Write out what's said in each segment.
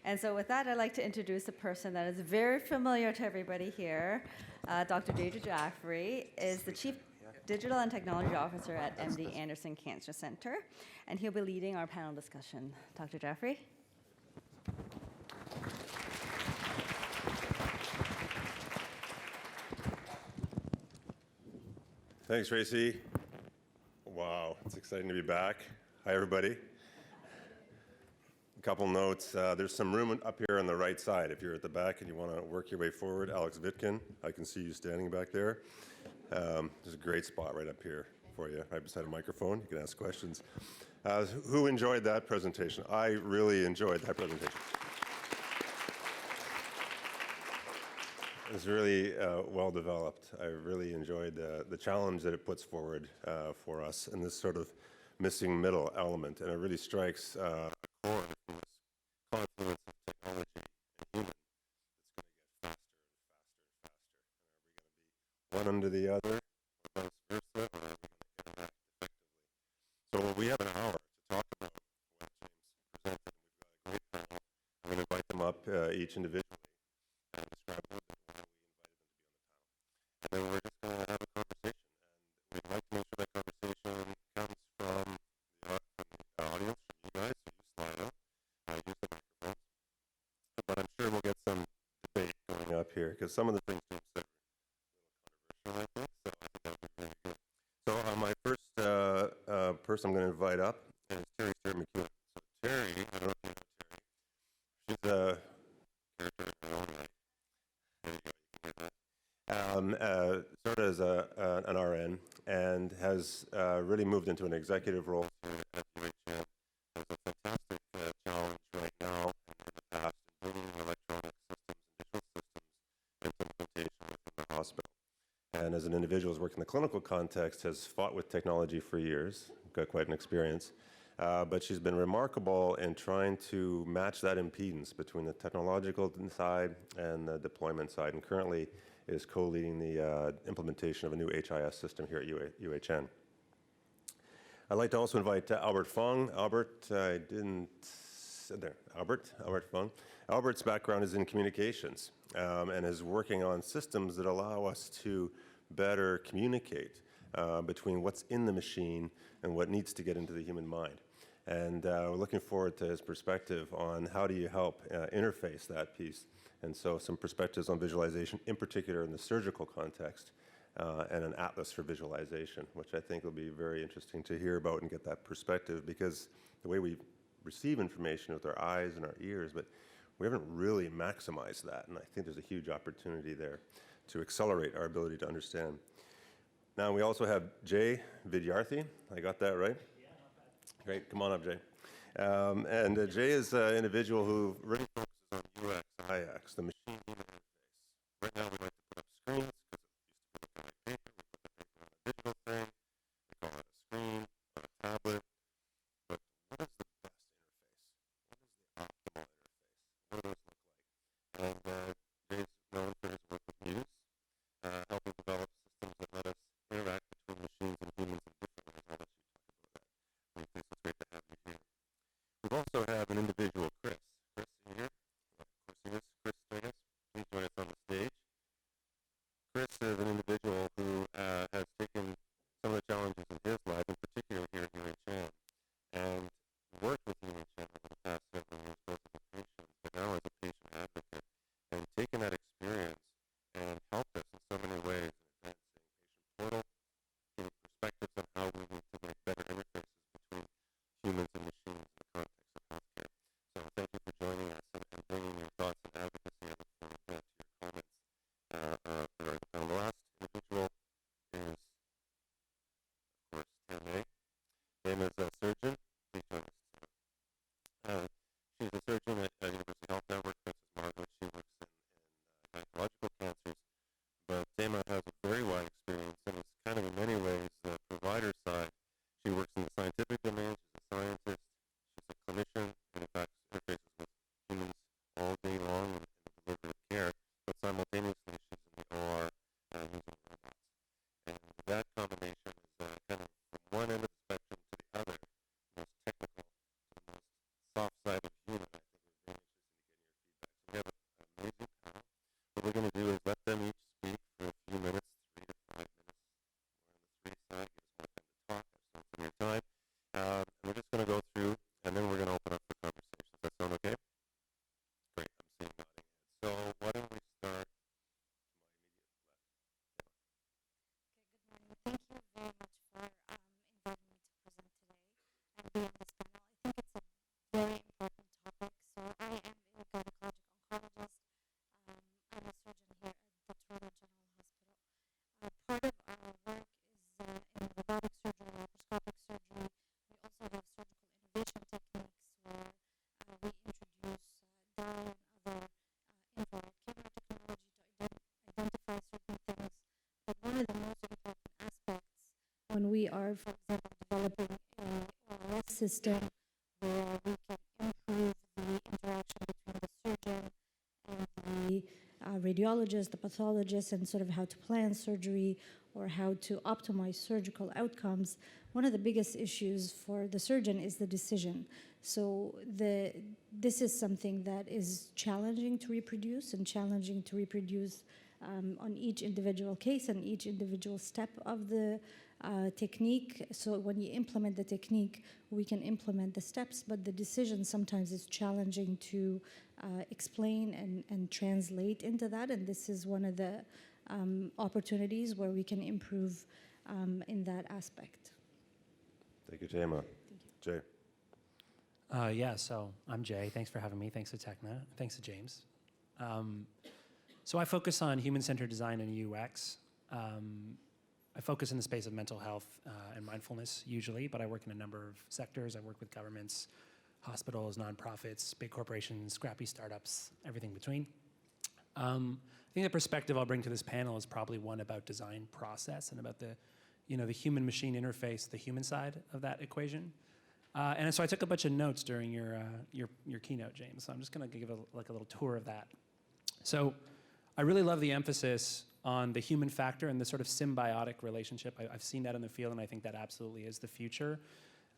And so with that, I'd like to introduce a person that is very familiar to everybody here. Dr. Jaffray is the Chief Digital and Technology Officer at MD Anderson Cancer Center, and he'll be leading our panel discussion. Dr. Jaffray? Thanks, Tracy. Wow, it's exciting to be back. Hi, everybody. A couple notes. There's some room up here on the right side. If you're at the back and you want to work your way forward, Alex Vitkin, I can see you standing back there. There's a great spot right up here for you, right beside a microphone. You can ask questions. Who enjoyed that presentation? I really enjoyed that presentation. It was really well developed. I really enjoyed the challenge that it puts forward for us and this sort of missing middle element. And it really strikes a chord in this confluence of technology and human that's going to get faster and faster and faster. And are we going to be one under the other, or vice versa, or are we going to interact effectively? So we have an hour to talk about what James presented, and we've got a great panel. I'm going to invite them up each individually and describe a little bit why we invited them to be on the panel. And then we're just going to have a conversation. And we'd like to make sure that conversation comes from the audience, from you guys, so use Slido, use the microphones. But I'm sure we'll get some debate going up here, because some of the things James said were a little controversial, I think, so I think that would be really good. So my first person I'm going to invite up is Terri Stuart-McEwan. So Terri, I don't know if you know Terri, she's a character in her own right. There you go, you can hear that. Started as an RN and has really moved into an executive role here at UHN. Has a fantastic challenge right now and in the past in bringing electronic systems and digital systems implementation within the hospital. And as an individual who's worked in the clinical context, has fought with technology for years, got quite an experience. But she's been remarkable in trying to match that impedance between the technological side and the deployment side, and currently is co-leading the implementation of a new HIS system here at UHN. I'd like to also invite Albert Fung. Albert Fung. Albert's background is in communications and is working on systems that allow us to better communicate between what's in the machine and what needs to get into the human mind. And we're looking forward to his perspective on how do you help interface that piece. And so some perspectives on visualization, in particular in the surgical context, and an atlas for visualization, which I think will be very interesting to hear about and get that perspective, because the way we receive information with our eyes and our ears, but we haven't really maximized that. And I think there's a huge opportunity there to accelerate our ability to understand. Now we also have Jay Vidyarthi. I got that right? Yeah, not bad. Great, come on up, Jay. And Jay is an individual who really focuses on UX, IX, the machine-human interface. Right now we like to put up screens because it used to be like paper. We put the paper on a digital thing. We call it a screen or a tablet. But what is the best interface? What is the optimal interface? What do those look like? And Jay's known for his work with Muse, helping develop systems that let us interact between machines and humans in different ways. I'll let you talk about that. It's great to have you here. We also have an individual, Chris. Chris, are you here? Of course he is. Chris Stigas, please join us on the stage. Chris is an individual who has taken some of the challenges in his life, in particular here at UHN, and worked with UHN over the past several years, both as a patient, but now as a patient advocate, and taken that experience and helped us in so many ways in advancing patient portal, giving perspectives on how we need to make better interfaces between humans and machines in the context of healthcare. So thank you for joining us and bringing your thoughts and advocacy. I look forward to your comments for the panel. The last individual is, of course, Taymaa. Taymaa is a surgeon. Please join us. She's a surgeon at University Health Network, Princess Margaret. She works in gynecological cancers. But Taymaa has a very wide experience and is kind of in many ways the provider side. She works in the scientific domain. She's a scientist. She's a clinician, and in fact interfaces with humans all day long in the delivery of care. But simultaneously, she's in the OR using robots. And that combination is kind of from one end of the spectrum to the other. are, for example, developing a OS system where we can improve the interaction between the surgeon and the radiologist, the pathologist, and sort of how to plan surgery or how to optimize surgical outcomes. One of the biggest issues for the surgeon is the decision. So this is something that is challenging to reproduce and challenging to reproduce on each individual case and each individual step of the technique. So when you implement the technique, we can implement the steps, but the decision sometimes is challenging to explain and translate into that. And this is one of the opportunities where we can improve in that aspect. Thank you, Taymaa. Jay. Yeah, so I'm Jay. Thanks for having me. Thanks to Taymaa. Thanks to James. So I focus on human-centered design and UX. I focus in the space of mental health and mindfulness usually, but I work in a number of sectors. I work with governments, hospitals, nonprofits, big corporations, scrappy startups, everything between. I think the perspective I'll bring to this panel is probably one about design process and about the human-machine interface, the human side of that equation. And so I took a bunch of notes during your keynote, James. So I'm just going to give a little tour of that. So I really love the emphasis on the human factor and the sort of symbiotic relationship. I've seen that in the field, and I think that absolutely is the future.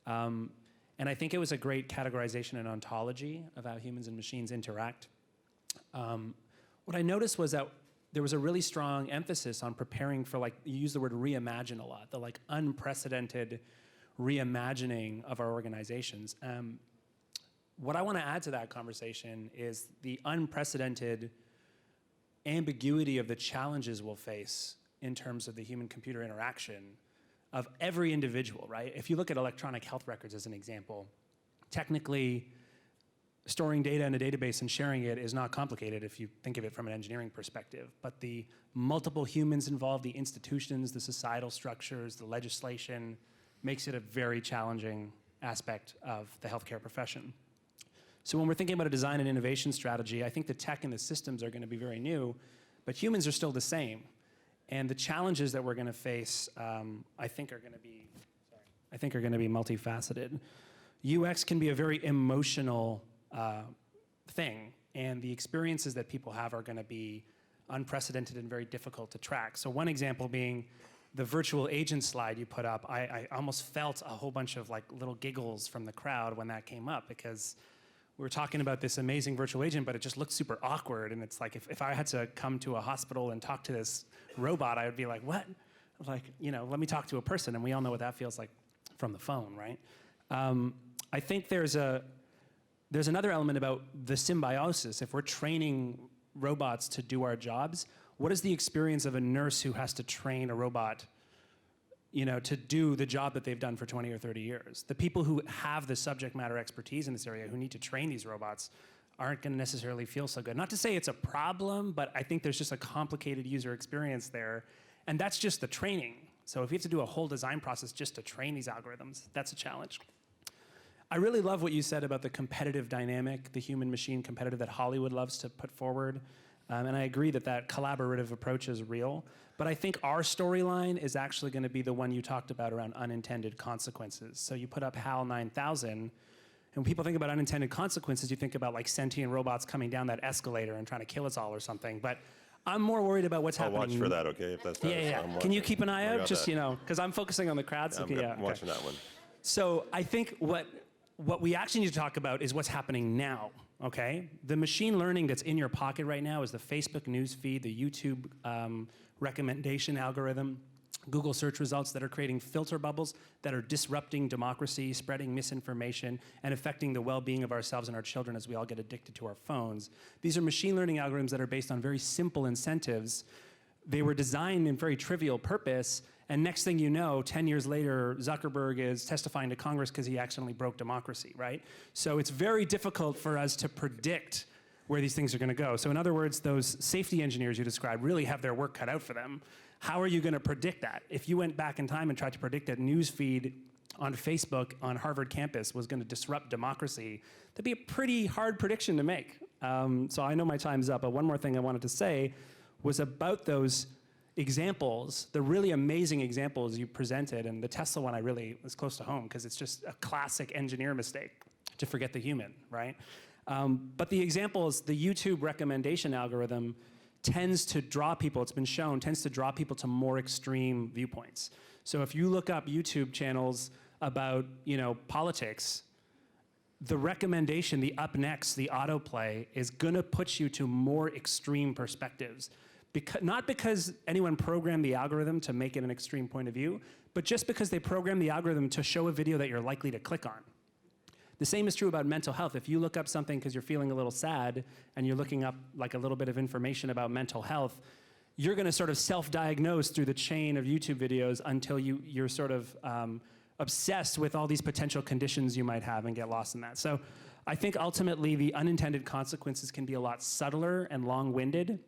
And I think it was a great categorization and ontology of how humans and machines interact. What I noticed was that there was a really strong emphasis on preparing for, you use the word reimagine a lot, the unprecedented reimagining of our organizations. What I want to add to that conversation is the unprecedented ambiguity of the challenges we'll face in terms of the human-computer interaction of every individual, right? If you look at electronic health records as an example, technically storing data in a database and sharing it is not complicated if you think of it from an engineering perspective, but the multiple humans involved, the institutions, the societal structures, the legislation, makes it a very challenging aspect of the healthcare profession. So when we're thinking about a design and innovation strategy, I think the tech and the systems are going to be very new, but humans are still the same. And the challenges that we're going to face, I think are going to be multifaceted. UX can be a very emotional thing, and the experiences that people have are going to be unprecedented and very difficult to track. So one example being the virtual agent slide you put up. I almost felt a whole bunch of little giggles from the crowd when that came up, because we were talking about this amazing virtual agent, but it just looked super awkward. And it's like, if I had to come to a hospital and talk to this robot, I would be like, what? Let me talk to a person. And we all know what that feels like from the phone, right? I think there's another element about the symbiosis. If we're training robots to do our jobs, what is the experience of a nurse who has to train a robot to do the job that they've done for 20 or 30 years? The people who have the subject matter expertise in this area, who need to train these robots, aren't going to necessarily feel so good. Not to say it's a problem, but I think there's just a complicated user experience there. And that's just the training. So if you have to do a whole design process just to train these algorithms, that's a challenge. I really love what you said about the competitive dynamic, the human-machine competitive that Hollywood loves to put forward. And I agree that collaborative approach is real. But I think our storyline is actually going to be the one you talked about around unintended consequences. So you put up HAL 9000, and when people think about unintended consequences, you think about sentient robots coming down that escalator and trying to kill us all or something. But I'm more worried about what's happening. I'll watch for that, okay? If that's not yeah. Can you keep an eye out? Just, because I'm focusing on the crowd. So I'm watching that one. So I think what we actually need to talk about is what's happening now. Okay, the machine learning that's in your pocket right now is the Facebook news feed, the YouTube recommendation algorithm, Google search results that are creating filter bubbles that are disrupting democracy, spreading misinformation, and affecting the well-being of ourselves and our children as we all get addicted to our phones. These are machine learning algorithms that are based on very simple incentives. They were designed in very trivial purpose, and next thing you know, 10 years later, Zuckerberg is testifying to Congress because he accidentally broke democracy, right? So it's very difficult for us to predict where these things are going to go. So in other words, those safety engineers you described really have their work cut out for them. How are you going to predict that? If you went back in time and tried to predict that news feed on Facebook on Harvard campus was going to disrupt democracy, that'd be a pretty hard prediction to make. So I know my time's up, but one more thing I wanted to say was about those examples, the really amazing examples you presented, and the Tesla one I really was close to home because it's just a classic engineer mistake to forget the human, right? But the examples, the YouTube recommendation algorithm tends to draw people, it's been shown, tends to draw people to more extreme viewpoints. So if you look up YouTube channels about, politics, the recommendation, the up next, the autoplay is gonna put you to more extreme perspectives. Not because anyone programmed the algorithm to make it an extreme point of view, but just because they programmed the algorithm to show a video that you're likely to click on. The same is true about mental health. If you look up something because you're feeling a little sad and you're looking up like a little bit of information about mental health, you're gonna sort of self-diagnose through the chain of YouTube videos until you're sort of obsessed with all these potential conditions you might have and get lost in that. So I think ultimately the unintended consequences can be a lot subtler and long-winded,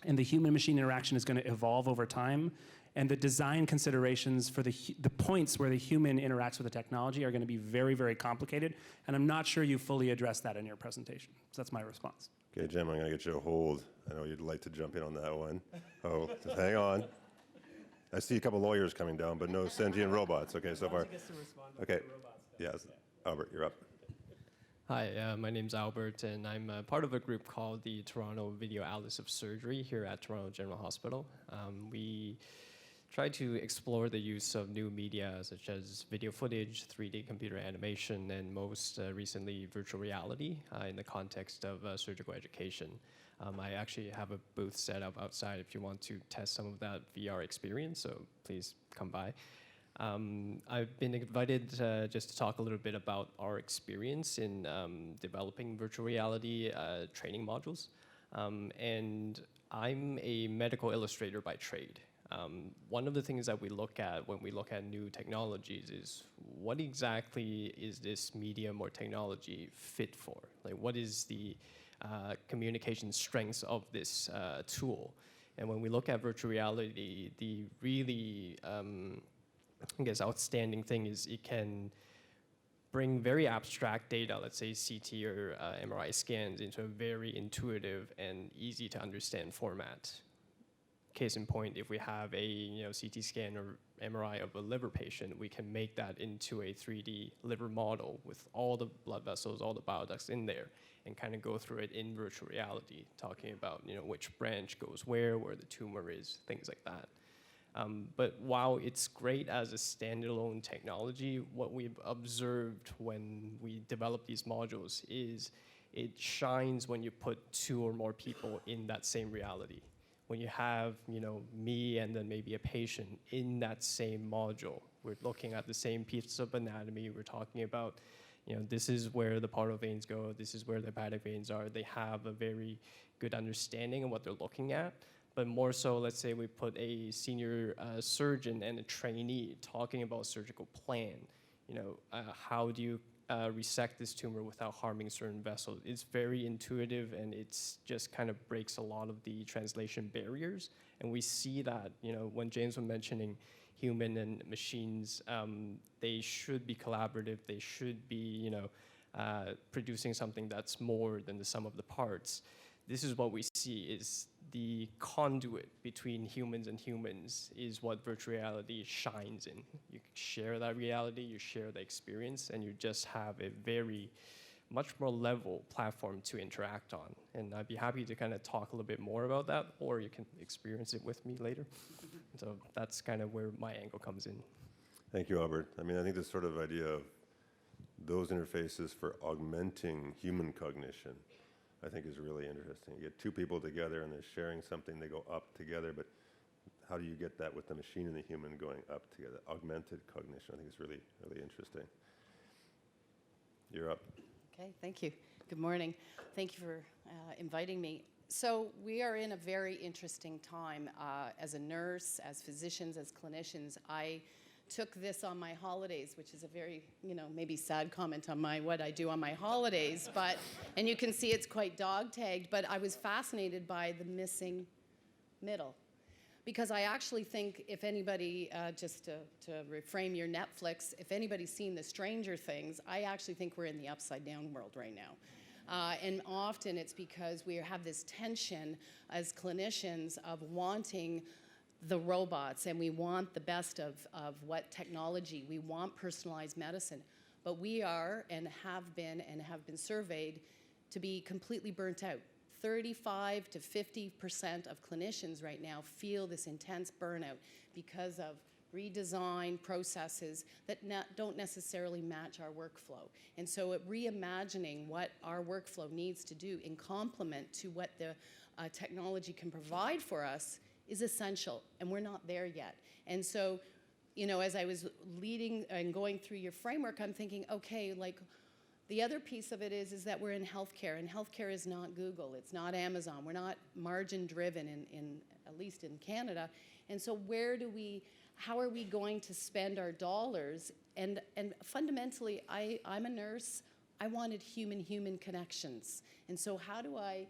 and the human-machine interaction is gonna evolve over time. And the design considerations for the points where the human interacts with the technology are going to be very, very complicated. And I'm not sure you fully addressed that in your presentation. So that's my response. Okay, Jim, I'm going to get you a hold. I know you'd like to jump in on that one. Oh, just hang on. I see a couple lawyers coming down, but no sentient robots. Okay, so far. Okay, yes. Albert, you're up. Hi, my name's Albert, and I'm part of a group called the Toronto Video Atlas of Surgery here at Toronto General Hospital. We try to explore the use of new media such as video footage, 3D computer animation, and most recently virtual reality in the context of surgical education. I actually have a booth set up outside if you want to test some of that VR experience, so please come by. I've been invited just to talk a little bit about our experience in developing virtual reality training modules. And I'm a medical illustrator by trade. One of the things that we look at when we look at new technologies is what exactly is this medium or technology fit for? Like, what is the communication strengths of this tool? And when we look at virtual reality, the really, I guess, outstanding thing is it can bring very abstract data, let's say CT or MRI scans, into a very intuitive and easy to understand format. Case in point, if we have a CT scan or MRI of a liver patient, we can make that into a 3D liver model with all the blood vessels, all the bile ducts in there, and kind of go through it in virtual reality, talking about which branch goes where the tumor is, things like that. But while it's great as a standalone technology, what we've observed when we develop these modules is it shines when you put two or more people in that same reality. When you have, me and then maybe a patient in that same module, we're looking at the same piece of anatomy. We're talking about, this is where the portal veins go. This is where the hepatic veins are. They have a very good understanding of what they're looking at. But more so, let's say we put a senior surgeon and a trainee talking about surgical plan. How do you resect this tumor without harming certain vessels? It's very intuitive, and it's just kind of breaks a lot of the translation barriers. And we see that, when James was mentioning human and machines, they should be collaborative. They should be, producing something that's more than the sum of the parts. This is what we see is the conduit between humans and humans is what virtual reality shines in. You share that reality, you share the experience, and you just have a very much more level platform to interact on. And I'd be happy to kind of talk a little bit more about that, or you can experience it with me later. So that's kind of where my angle comes in. Thank you, Albert. I think this sort of idea of those interfaces for augmenting human cognition, I think is really interesting. You get two people together and they're sharing something, they go up together, but how do you get that with the machine and the human going up together? Augmented cognition, I think is really, really interesting. You're up. Okay, thank you. Good morning. Thank you for inviting me. So we are in a very interesting time. As a nurse, as physicians, as clinicians, I took this on my holidays, which is a very, maybe sad comment on what I do on my holidays, but, and you can see it's quite dog-tagged, but I was fascinated by the missing middle. Because I actually think if anybody, just to reframe your Netflix, if anybody's seen the Stranger Things, I actually think we're in the upside-down world right now. And often it's because we have this tension as clinicians of wanting the robots, and we want the best of what technology. We want personalized medicine. But we are and have been surveyed to be completely burnt out. 35 to 50% of clinicians right now feel this intense burnout because of redesign processes that don't necessarily match our workflow. And so reimagining what our workflow needs to do in complement to what the technology can provide for us is essential, and we're not there yet. And so, you know, as I was leading and going through your framework, I'm thinking, okay, like, the other piece of it is that we're in healthcare, and healthcare is not Google, it's not Amazon, we're not margin driven at least in Canada. And so how are we going to spend our dollars? And fundamentally, I'm a nurse, I wanted human-human connections. And so how do I,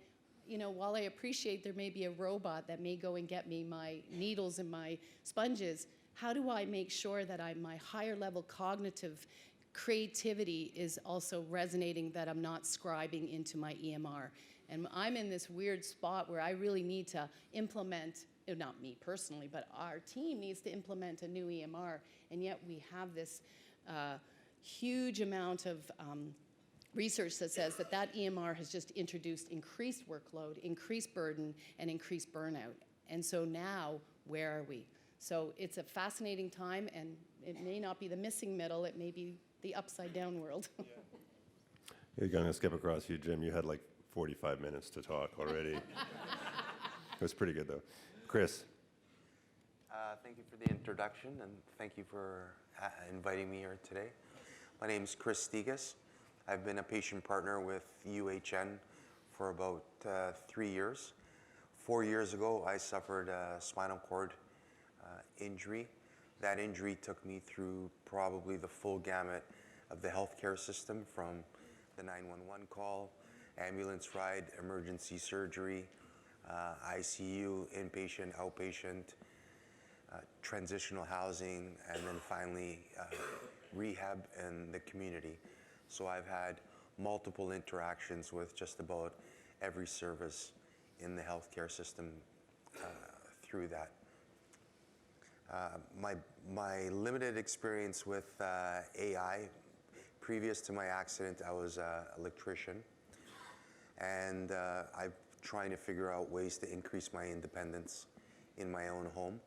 you know, while I appreciate there may be a robot that may go and get me my needles and my sponges, how do I make sure that my higher level cognitive creativity is also resonating, that I'm not scribing into my EMR? And I'm in this weird spot where I really need to implement, not me personally, but our team needs to implement a new EMR, and yet we have this huge amount of research that says that EMR has just introduced increased workload, increased burden, and increased burnout. And so now, where are we? So it's a fascinating time, and it may not be the missing middle, it may be the upside down world. You're going to skip across you, Jim. You had like 45 minutes to talk already. It was pretty good, though. Chris. Thank you for the introduction, and thank you for inviting me here today. My name is Chris Stigas. I've been a patient partner with UHN for about 3 years. 4 years ago, I suffered a spinal cord injury. That injury took me through probably the full gamut of the healthcare system, from the 911 call, ambulance ride, emergency surgery, ICU, inpatient, outpatient, transitional housing, and then finally rehab and the community. So I've had multiple interactions with just about every service in the healthcare system through that. My limited experience with AI, previous to my accident, I was an electrician, and I'm trying to figure out ways to increase my independence in my own home.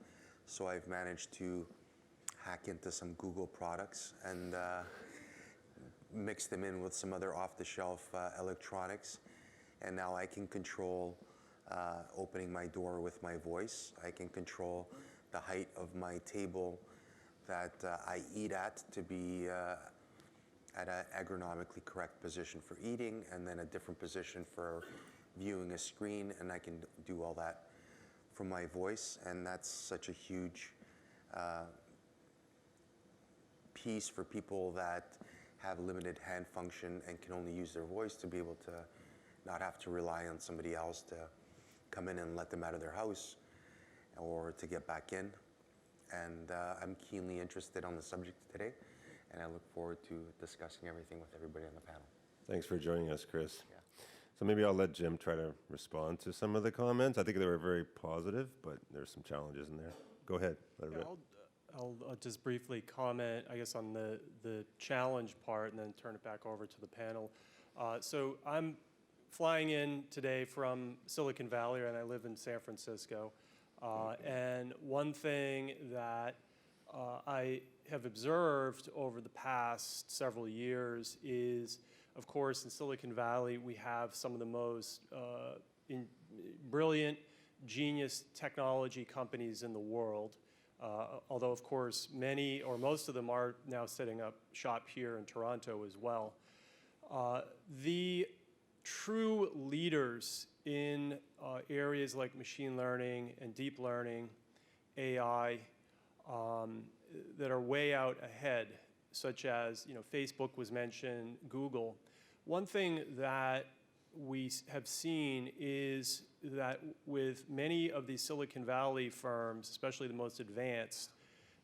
So I've managed to hack into some Google products and mix them in with some other off-the-shelf electronics, and now I can control opening my door with my voice. I can control the height of my table that I eat at to be at an ergonomically correct position for eating, and then a different position for viewing a screen, and I can do all that from my voice. And that's such a huge piece for people that have limited hand function and can only use their voice, to be able to not have to rely on somebody else to come in and let them out of their house or to get back in. And I'm keenly interested on the subject today, and I look forward to discussing everything with everybody on the panel. Thanks for joining us, Chris. Yeah. So maybe I'll let Jim try to respond to some of the comments. I think they were very positive, but there's some challenges in there. Go ahead. Let it rip. I'll just briefly comment, I guess, on the challenge part, and then turn it back over to the panel. So I'm flying in today from Silicon Valley, and I live in San Francisco. And one thing that I have observed over the past several years is, of course, in Silicon Valley, we have some of the most brilliant, genius technology companies in the world. Although, of course, many or most of them are now setting up shop here in Toronto as well. The true leaders in areas like machine learning and deep learning, AI, that are way out ahead, such as, Facebook was mentioned, Google. One thing that we have seen is that with many of these Silicon Valley firms, especially the most advanced,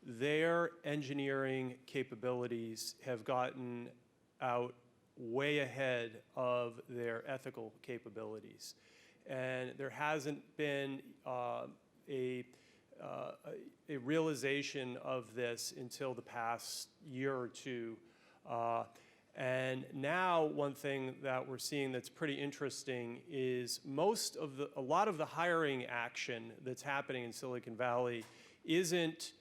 their engineering capabilities have gotten out way ahead of their ethical capabilities. And there hasn't been a a realization of this until the past year or two. And now one thing that we're seeing that's pretty interesting is a lot of the hiring action that's happening in Silicon Valley isn't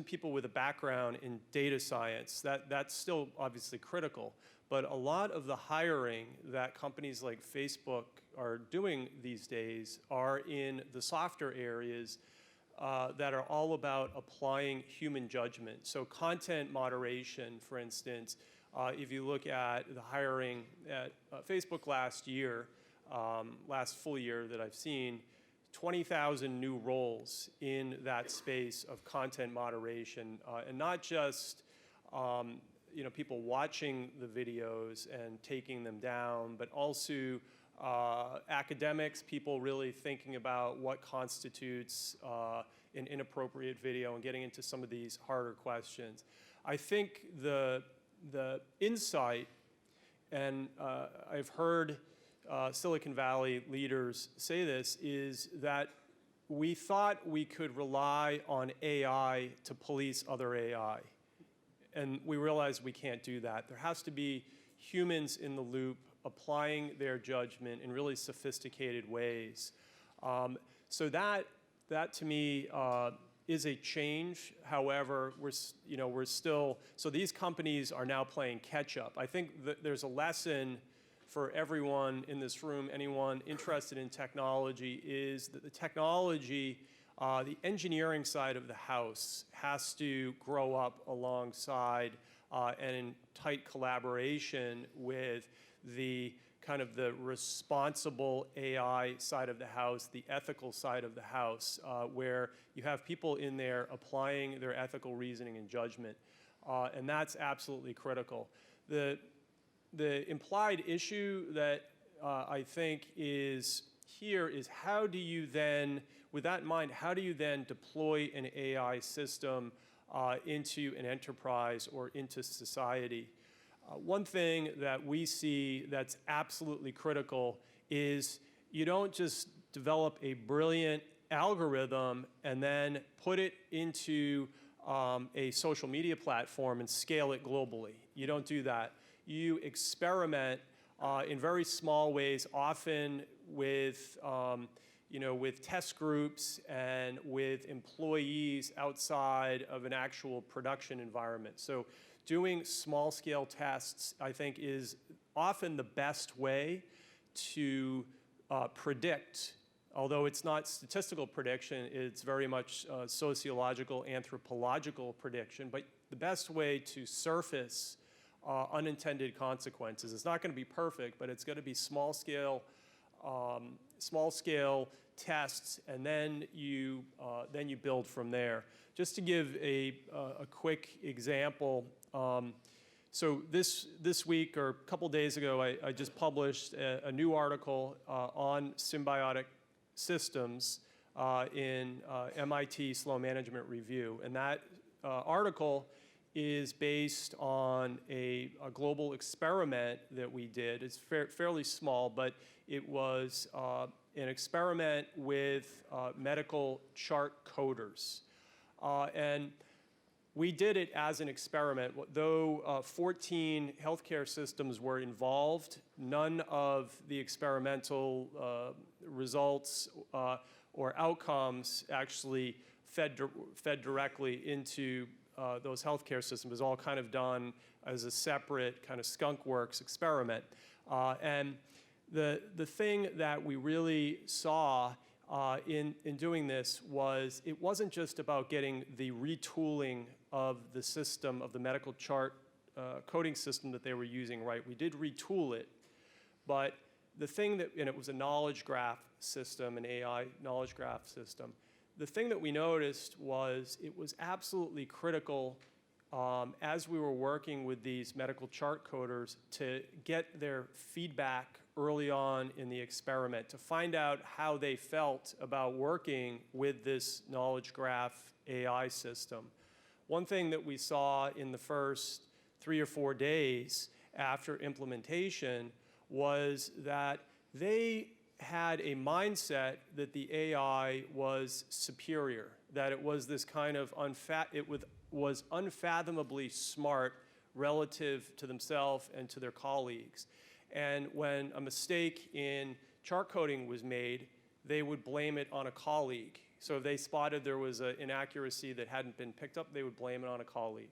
people with a background in data science. That's still obviously critical, but a lot of the hiring that companies like Facebook are doing these days are in the softer areas that are all about applying human judgment. So content moderation, for instance, if you look at the hiring at Facebook last year, last full year that I've seen, 20,000 new roles in that space of content moderation, and not just people watching the videos and taking them down, but also academics, people really thinking about what constitutes an inappropriate video and getting into some of these harder questions. I think the insight, and I've heard Silicon Valley leaders say this, is that we thought we could rely on AI to police other AI. And we realized we can't do that. There has to be humans in the loop applying their judgment in really sophisticated ways. So that to me is a change. However, we're still, so these companies are now playing catch up. I think that there's a lesson for everyone in this room, anyone interested in technology, is that the technology, the engineering side of the house has to grow up alongside and in tight collaboration with the kind of the responsible AI side of the house, the ethical side of the house, where you have people in there applying their ethical reasoning and judgment. And that's absolutely critical. The implied issue that I think is here is how do you then, with that in mind, how do you then deploy an AI system into an enterprise or into society? One thing that we see that's absolutely critical is you don't just develop a brilliant algorithm and then put it into a social media platform and scale it globally. You don't do that. You experiment in very small ways, often with with test groups and with employees outside of an actual production environment. So doing small-scale tests, I think, is often the best way to predict, although it's not statistical prediction, it's very much sociological, anthropological prediction, but the best way to surface unintended consequences. It's not going to be perfect, but it's going to be small-scale tests, and then you build from there. Just to give a quick example, so this week or a couple days ago, I just published a new article on symbiotic systems in MIT Slow Management Review, and that article is based on a global experiment that we did. It's fairly small, but it was an experiment with medical chart coders. And we did it as an experiment. Though 14 healthcare systems were involved, none of the experimental results or outcomes actually fed directly into those healthcare systems. It was all kind of done as a separate kind of skunk works experiment. And the thing that we really saw in doing this was it wasn't just about getting the retooling of the system, of the medical chart coding system that they were using right. We did retool it, but the thing that, and it was a knowledge graph system, an AI knowledge graph system. The thing that we noticed was it was absolutely critical as we were working with these medical chart coders to get their feedback early on in the experiment, to find out how they felt about working with this knowledge graph AI system. One thing that we saw in the first 3 or 4 days after implementation was that they had a mindset that the AI was superior, that it was this kind of was unfathomably smart relative to themselves and to their colleagues. And when a mistake in chart coding was made, they would blame it on a colleague. So if they spotted there was an inaccuracy that hadn't been picked up, they would blame it on a colleague.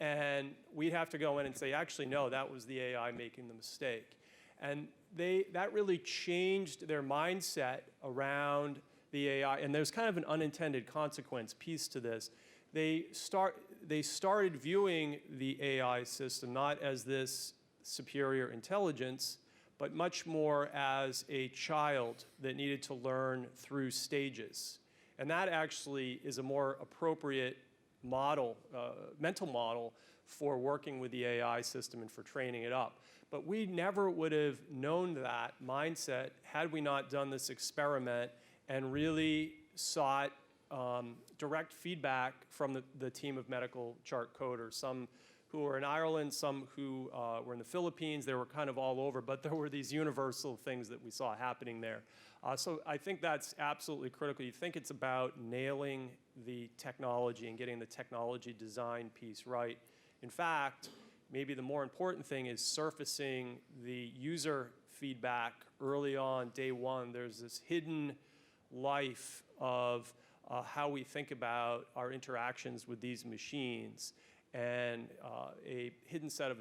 And we'd have to go in and say, actually, no, that was the AI making the mistake. And that really changed their mindset around the AI. And there's kind of an unintended consequence piece to this. They started viewing the AI system not as this superior intelligence, but much more as a child that needed to learn through stages. And that actually is a more appropriate model, mental model for working with the AI system and for training it up. But we never would have known that mindset had we not done this experiment and really sought direct feedback from the team of medical chart coders, some who were in Ireland, some who were in the Philippines. They were kind of all over, but there were these universal things that we saw happening there. So I think that's absolutely critical. You think it's about nailing the technology and getting the technology design piece right. In fact, maybe the more important thing is surfacing the user feedback early on, day one. There's this hidden life of how we think about our interactions with these machines, and a hidden set of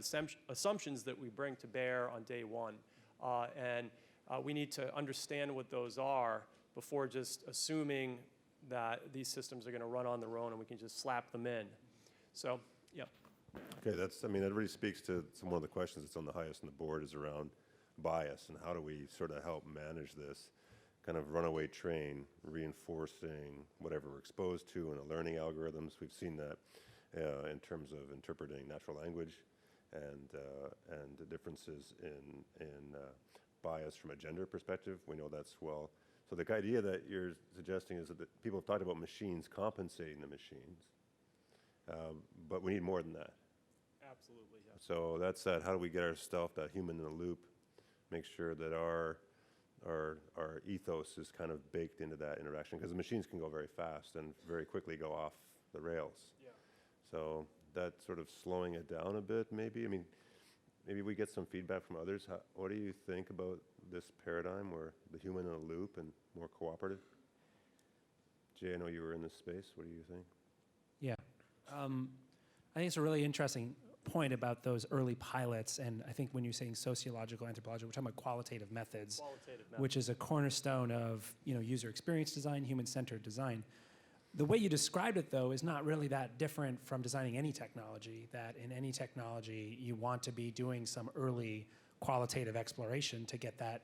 assumptions that we bring to bear on day one. And we need to understand what those are before just assuming that these systems are going to run on their own and we can just slap them in. So, yeah. Okay, that really speaks to one of the questions that's on the highest on the board is around bias and how do we sort of help manage this kind of runaway train, reinforcing whatever we're exposed to in the learning algorithms. We've seen that in terms of interpreting natural language and the differences in bias from a gender perspective. We know that's well. So the idea that you're suggesting is that people have talked about machines compensating the machines, but we need more than that. Absolutely, yeah. So that's that. How do we get ourselves, that human in the loop, make sure that our ethos is kind of baked into that interaction, because the machines can go very fast and very quickly go off the rails. Yeah. So that sort of slowing it down a bit, maybe. I mean, maybe we get some feedback from others. What do you think about this paradigm where the human in a loop and more cooperative? Jay, I know you were in this space. What do you think? Yeah. I think it's a really interesting point about those early pilots. And I think when you're saying sociological, anthropological, we're talking about qualitative methods, which is a cornerstone of user experience design, human-centered design. The way you described it, though, is not really that different from designing any technology, that in any technology, you want to be doing some early qualitative exploration to get that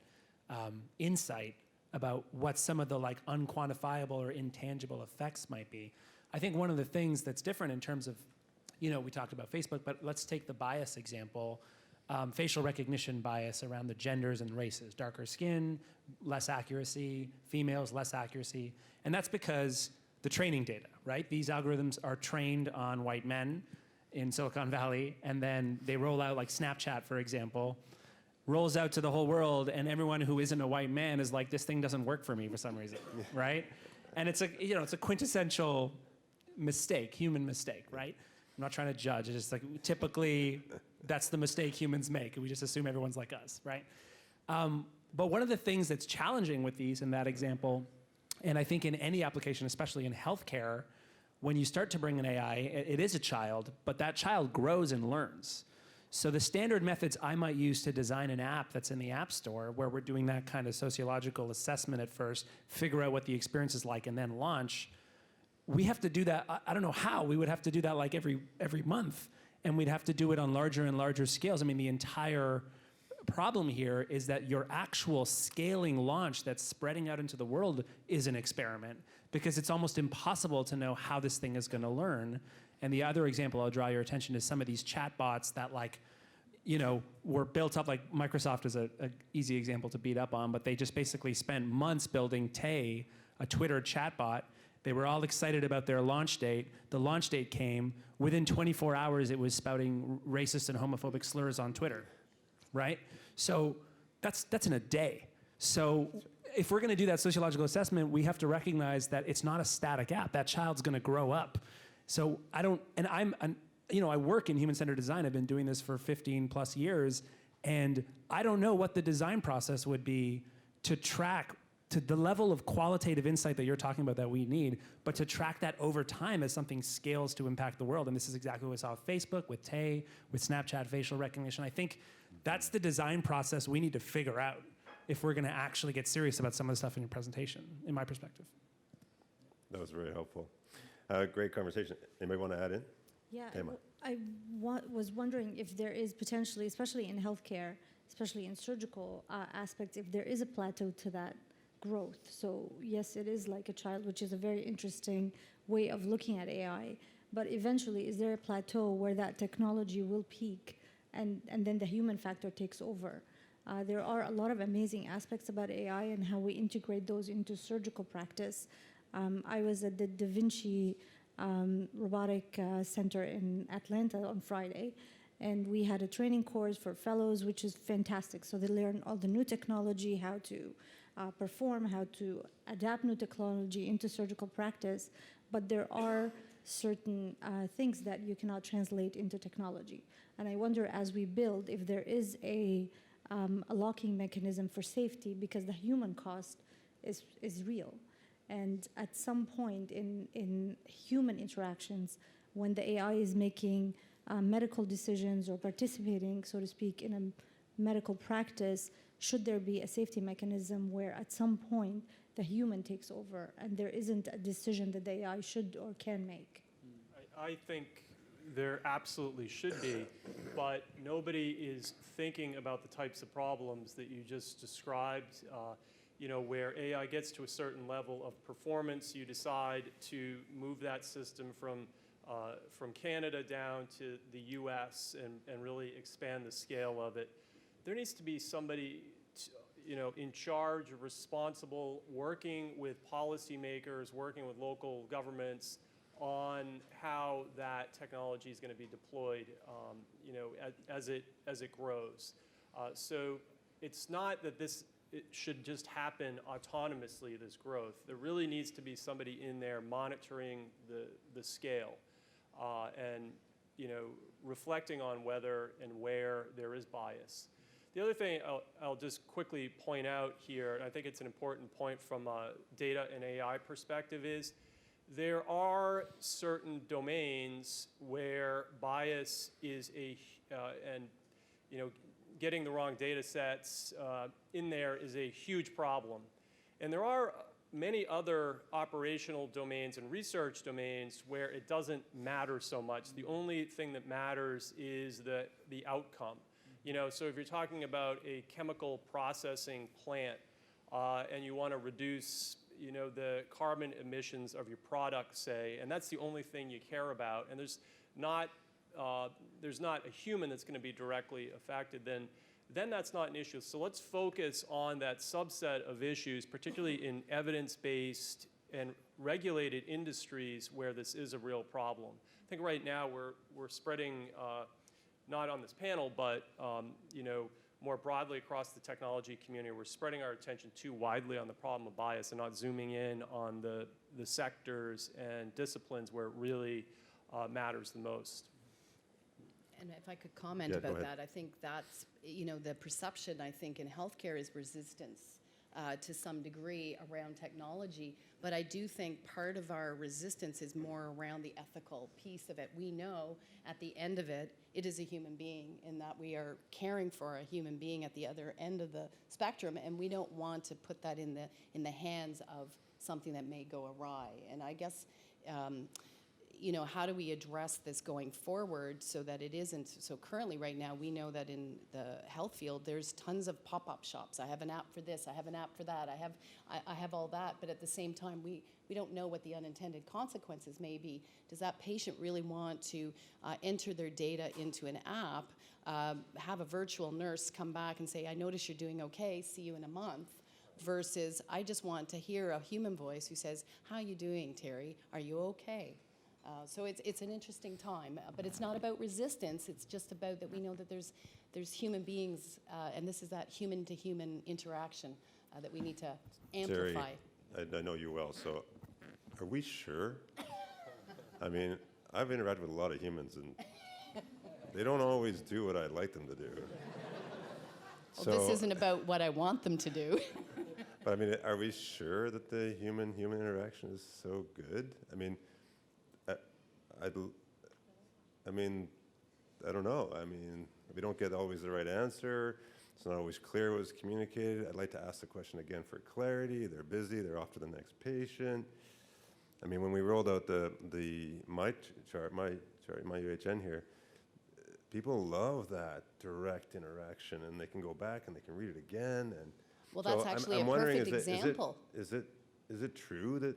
insight about what some of the unquantifiable or intangible effects might be. I think one of the things that's different in terms of, we talked about Facebook, but let's take the bias example, facial recognition bias around the genders and races, darker skin, less accuracy, females, less accuracy. And that's because the training data, right? These algorithms are trained on white men in Silicon Valley, and then they roll out, like Snapchat, for example, rolls out to the whole world, and everyone who isn't a white man is like, this thing doesn't work for me for some reason, right? And it's it's a quintessential mistake, human mistake, right? I'm not trying to judge. It's just typically that's the mistake humans make, and we just assume everyone's like us, right? But one of the things that's challenging with these in that example, and I think in any application, especially in healthcare, when you start to bring an AI, it is a child, but that child grows and learns. So the standard methods I might use to design an app that's in the App Store, where we're doing that kind of sociological assessment at first, figure out what the experience is like, and then launch, we have to do that. I don't know how. We would have to do that every month, and we'd have to do it on larger and larger scales. I mean, the entire problem here is that your actual scaling launch that's spreading out into the world is an experiment, because it's almost impossible to know how this thing is going to learn. And the other example I'll draw your attention to is some of these chatbots that were built up, like Microsoft is an easy example to beat up on, but they just basically spent months building Tay, a Twitter chatbot. They were all excited about their launch date. The launch date came. Within 24 hours, it was spouting racist and homophobic slurs on Twitter, right? So that's in a day. So if we're going to do that sociological assessment, we have to recognize that it's not a static app. That child's going to grow up. So I work in human-centered design. I've been doing this for 15 plus years, and I don't know what the design process would be to track to the level of qualitative insight that you're talking about that we need, but to track that over time as something scales to impact the world. And this is exactly what we saw with Facebook, with Tay, with Snapchat facial recognition. I think that's the design process we need to figure out if we're going to actually get serious about some of the stuff in your presentation, in my perspective. That was very helpful. Great conversation. Anybody want to add in? Yeah, Taymaa. I was wondering if there is potentially, especially in healthcare, especially in surgical aspects, if there is a plateau to that growth. So yes, it is like a child, which is a very interesting way of looking at AI. But eventually, is there a plateau where that technology will peak and then the human factor takes over? There are a lot of amazing aspects about AI and how we integrate those into surgical practice. I was at the Da Vinci Robotic Center in Atlanta on Friday, and we had a training course for fellows, which is fantastic. So they learn all the new technology, how to perform, how to adapt new technology into surgical practice, but there are certain things that you cannot translate into technology. And I wonder, as we build, if there is a locking mechanism for safety, because the human cost is real. And at some point in human interactions, when the AI is making medical decisions or participating, so to speak, in a medical practice, should there be a safety mechanism where at some point the human takes over and there isn't a decision that the AI should or can make? I think there absolutely should be, but nobody is thinking about the types of problems that you just described, where AI gets to a certain level of performance, you decide to move that system from Canada down to the US and really expand the scale of it. There needs to be somebody in charge, responsible, working with policymakers, working with local governments on how that technology is going to be deployed, as it grows. So it's not that it should just happen autonomously, this growth. There really needs to be somebody in there monitoring the scale and reflecting on whether and where there is bias. The other thing I'll just quickly point out here, and I think it's an important point from a data and AI perspective, is there are certain domains where bias is getting the wrong data sets in there is a huge problem. And there are many other operational domains and research domains where it doesn't matter so much. The only thing that matters is the outcome. So if you're talking about a chemical processing plant and you want to reduce the carbon emissions of your product, say, and that's the only thing you care about, and there's not a human that's going to be directly affected, then that's not an issue. So let's focus on that subset of issues, particularly in evidence-based and regulated industries where this is a real problem. I think right now we're spreading, not on this panel, but more broadly across the technology community, we're spreading our attention too widely on the problem of bias and not zooming in on the sectors and disciplines where it really matters the most. And if I could comment about that, I think that's, the perception, I think, in healthcare is resistance to some degree around technology. But I do think part of our resistance is more around the ethical piece of it. We know at the end of it, it is a human being, in that we are caring for a human being at the other end of the spectrum, and we don't want to put that in the hands of something that may go awry. And I guess, how do we address this going forward so that it isn't? So currently right now, we know that in the health field, there's tons of pop-up shops. I have an app for this, I have an app for that, I have all that, but at the same time, we don't know what the unintended consequences may be. Does that patient really want to enter their data into an app, have a virtual nurse come back and say, I notice you're doing okay, see you in a month, versus I just want to hear a human voice who says, how are you doing, Terri? Are you okay? So it's an interesting time, but it's not about resistance. It's just about that we know that there's human beings, and this is that human-to-human interaction that we need to Terri, amplify. I know you well, so are we sure? I mean, I've interacted with a lot of humans, and they don't always do what I'd like them to do. Well, this isn't about what I want them to do. But I mean, are we sure that the human interaction is so good? I mean, I don't know. I mean, we don't get always the right answer. It's not always clear what was communicated. I'd like to ask the question again for clarity. They're busy. They're off to the next patient. I mean, when we rolled out my UHN here, people love that direct interaction, and they can go back and they can read it again. And Well, so that's actually I'm a wondering, perfect example. Is it true that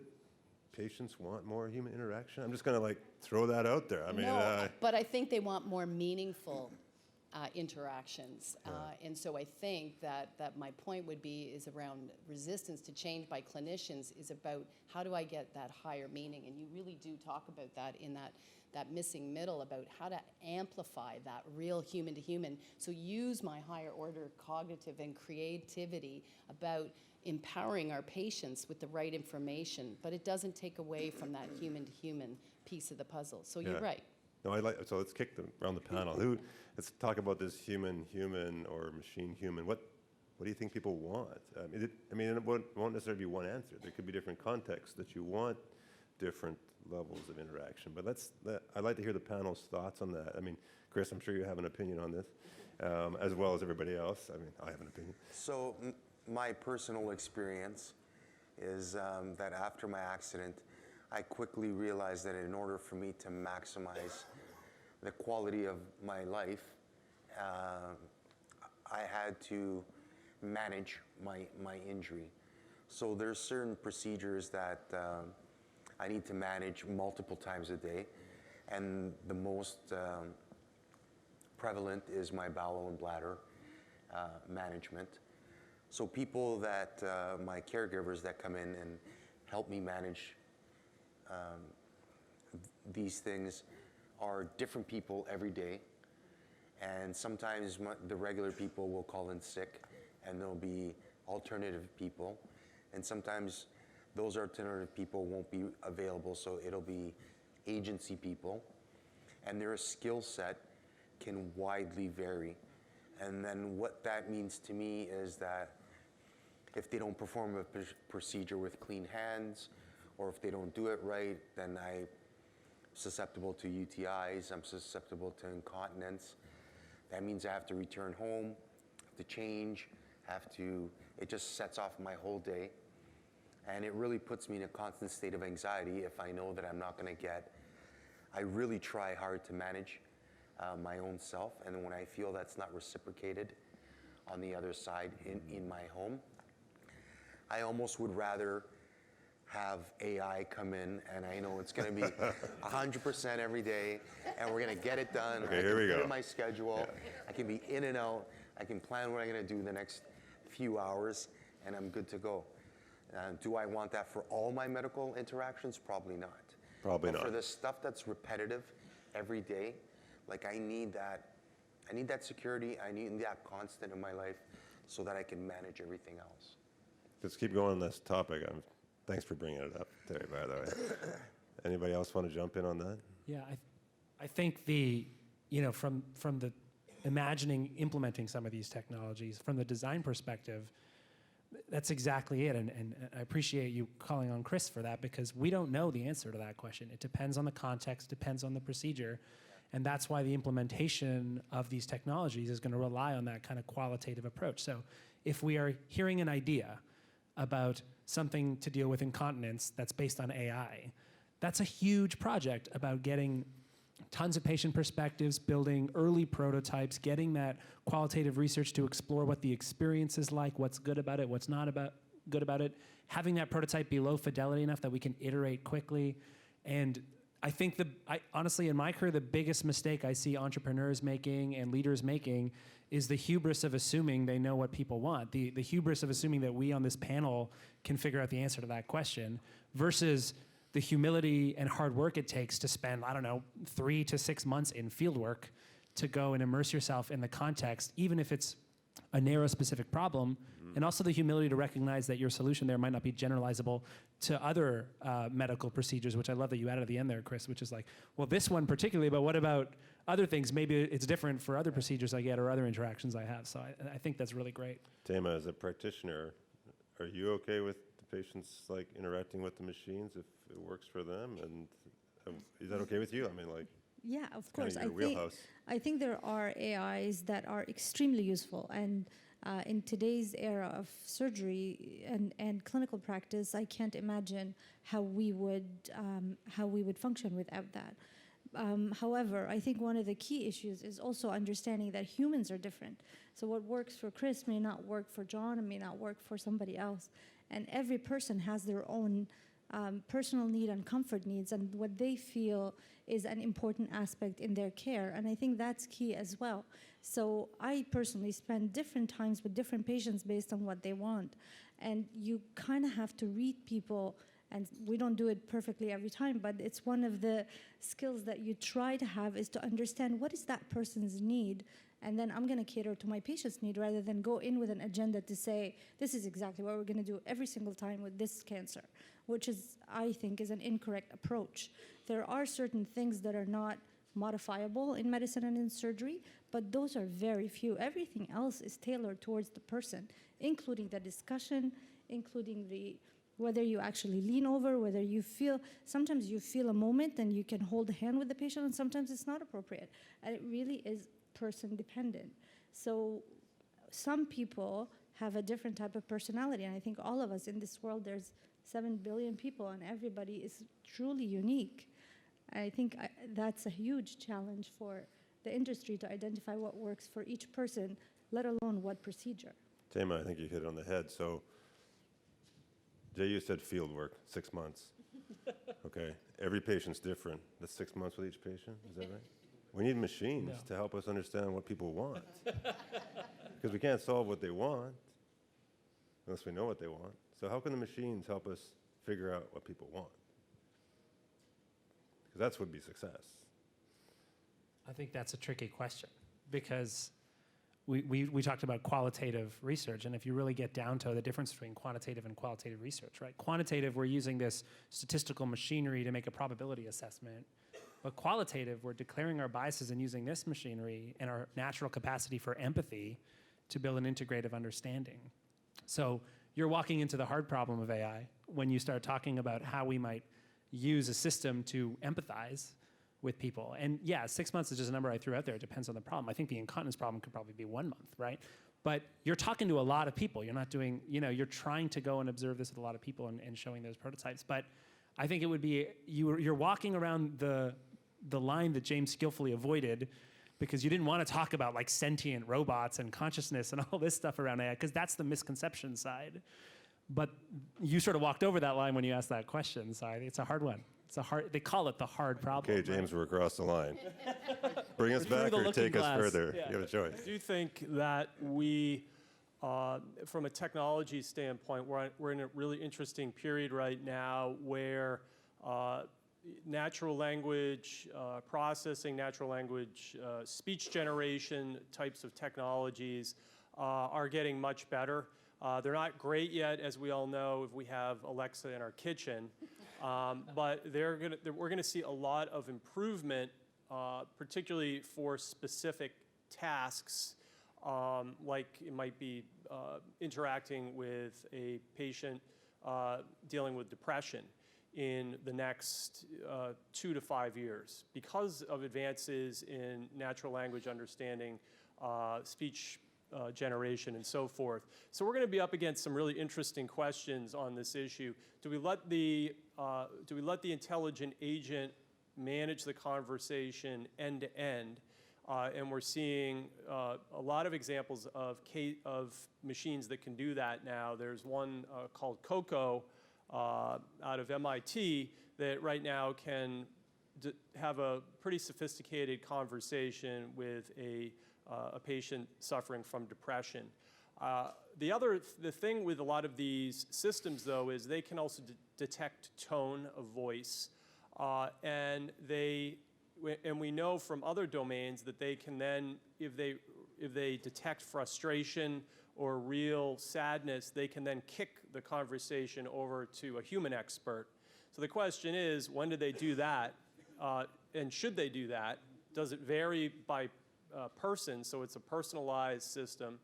patients want more human interaction? I'm just going to like throw that out there. I mean, No, but I think they want more meaningful interactions. And so I think that my point would be is around resistance to change by clinicians is about how do I get that higher meaning? And you really do talk about that in that missing middle about how to amplify that real human to human. So use my higher order cognitive and creativity about empowering our patients with the right information, but it doesn't take away from that human to human piece of the puzzle. So you're right. No, so let's kick around the panel. Let's talk about this human or machine human. What do you think people want? It won't necessarily be one answer. There could be different contexts that you want different levels of interaction. But I'd like to hear the panel's thoughts on that. I mean, Chris, I'm sure you have an opinion on this, as well as everybody else. I mean, I have an opinion. So my personal experience is that after my accident, I quickly realized that in order for me to maximize the quality of my life, I had to manage my injury. So there's certain procedures that I need to manage multiple times a day, and the most prevalent is my bowel and bladder management. So people that, my caregivers that come in and help me manage these things are different people every day, and sometimes the regular people will call in sick and there'll be alternative people, and sometimes those alternative people won't be available, so it'll be agency people, and their skill set can widely vary. And then what that means to me is that if they don't perform a procedure with clean hands, or if they don't do it right, then I'm susceptible to UTIs, I'm susceptible to incontinence. That means I have to return home, have to change, it just sets off my whole day. And it really puts me in a constant state of anxiety if I know that I'm not gonna I really try hard to manage my own self, and when I feel that's not reciprocated on the other side in my home, I almost would rather have AI come in, and I know it's going to be 100% every day, and we're going to get it done. Okay, here we go. In my schedule, I can be in and out. I can plan what I'm going to do the next few hours, and I'm good to go. Do I want that for all my medical interactions? Probably not. Probably But not. for the stuff that's repetitive every day, like I need that security. I need that constant in my life so that I can manage everything else. Let's keep going on this topic. Thanks for bringing it up, Terri, by the way. Anybody else want to jump in on that? Yeah, I think from the implementing some of these technologies, from the design perspective, that's exactly it. And I appreciate you calling on Chris for that, because we don't know the answer to that question. It depends on the context, depends on the procedure. And that's why the implementation of these technologies is going to rely on that kind of qualitative approach. So if we are hearing an idea about something to deal with incontinence that's based on AI, that's a huge project about getting tons of patient perspectives, building early prototypes, getting that qualitative research to explore what the experience is like, what's good about it, what's not good about it, having that prototype be low fidelity enough that we can iterate quickly. And I think honestly, in my career, the biggest mistake I see entrepreneurs making and leaders making is the hubris of assuming they know what people want, the hubris of assuming that we on this panel can figure out the answer to that question, versus the humility and hard work it takes to spend, 3 to 6 months in field work to go and immerse yourself in the context, even if it's a narrow specific problem, and also the humility to recognize that your solution there might not be generalizable to other medical procedures, which I love that you added at the end there, Chris, which is like, well, this one particularly, but what about other things? Maybe it's different for other procedures I get or other interactions I have. So I think that's really great. Taymaa, as a practitioner, are you okay with the patients like interacting with the machines if it works for them? And is that okay with you? I mean, like, Yeah, of kinda course. your wheelhouse. I think there are AIs that are extremely useful, and in today's era of surgery and clinical practice, I can't imagine how we would function without that. However, I think one of the key issues is also understanding that humans are different. So what works for Chris may not work for John and may not work for somebody else. And every person has their own personal need and comfort needs and what they feel is an important aspect in their care. And I think that's key as well. So I personally spend different times with different patients based on what they want. And you kind of have to read people, and we don't do it perfectly every time, but it's one of the skills that you try to have is to understand what is that person's need, and then I'm going to cater to my patient's need rather than go in with an agenda to say, this is exactly what we're going to do every single time with this cancer, which is, I think, is an incorrect approach. There are certain things that are not modifiable in medicine and in surgery, but those are very few. Everything else is tailored towards the person, including the discussion, including whether you actually lean over, whether you feel, sometimes you feel a moment and you can hold a hand with the patient, and sometimes it's not appropriate. And it really is person dependent. So some people have a different type of personality, and I think all of us in this world, there's 7 billion people, and everybody is truly unique. I think that's a huge challenge for the industry to identify what works for each person, let alone what procedure. Taymaa, I think you hit it on the head. So, Jay, you said field work, 6 months. Okay, every patient's different. That's 6 months with each patient, is that right? We need machines to help us understand what people want. Because we can't solve what they want unless we know what they want. So how can the machines help us figure out what people want? Because that's would be success. I think that's a tricky question because we talked about qualitative research, and if you really get down to the difference between quantitative and qualitative research, right? Quantitative, we're using this statistical machinery to make a probability assessment, but qualitative, we're declaring our biases and using this machinery and our natural capacity for empathy to build an integrative understanding. So you're walking into the hard problem of AI when you start talking about how we might use a system to empathize with people. And yeah, 6 months is just a number I threw out there. It depends on the problem. I think the incontinence problem could probably be 1 month, right? But you're talking to a lot of people. You're not doing, you're trying to go and observe this with a lot of people and showing those prototypes. But I think it would be, you're walking around the line that James skillfully avoided because you didn't want to talk about like sentient robots and consciousness and all this stuff around AI, because that's the misconception side. But you sort of walked over that line when you asked that question, so it's a hard one. They call it the hard problem. Okay, James, we're across the line. Bring us back or take us further. Yeah. You have a choice. I do think that we, from a technology standpoint, we're in a really interesting period right now where natural language processing, natural language speech generation types of technologies are getting much better. They're not great yet, as we all know, if we have Alexa in our kitchen, but we're gonna see a lot of improvement, particularly for specific tasks, like it might be interacting with a patient dealing with depression in the next 2 to 5 years because of advances in natural language understanding, speech generation, and so forth. So we're going to be up against some really interesting questions on this issue. Do we let the intelligent agent manage the conversation end to end? And we're seeing a lot of examples of machines that can do that now. There's one called Coco out of MIT that right now can have a pretty sophisticated conversation with a patient suffering from depression. The thing with a lot of these systems, though, is they can also detect tone of voice, and we know from other domains that they can then, if if they detect frustration or real sadness, they can then kick the conversation over to a human expert. So the question is, when do they do that? And should they do that? Does it vary by person, so it's a personalized system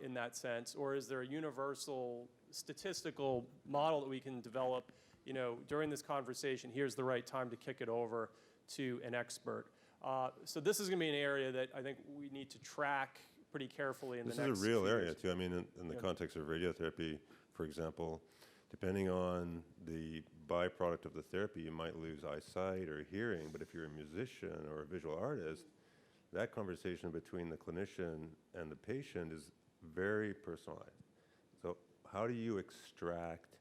in that sense, or is there a universal statistical model that we can develop, during this conversation, here's the right time to kick it over to an expert. So this is going to be an area that I think we need to track pretty carefully in the next This is a real few area years. too. I mean, in the context of radiotherapy, for example, depending on the byproduct of the therapy, you might lose eyesight or hearing, but if you're a musician or a visual artist, that conversation between the clinician and the patient is very personalized. So how do you extract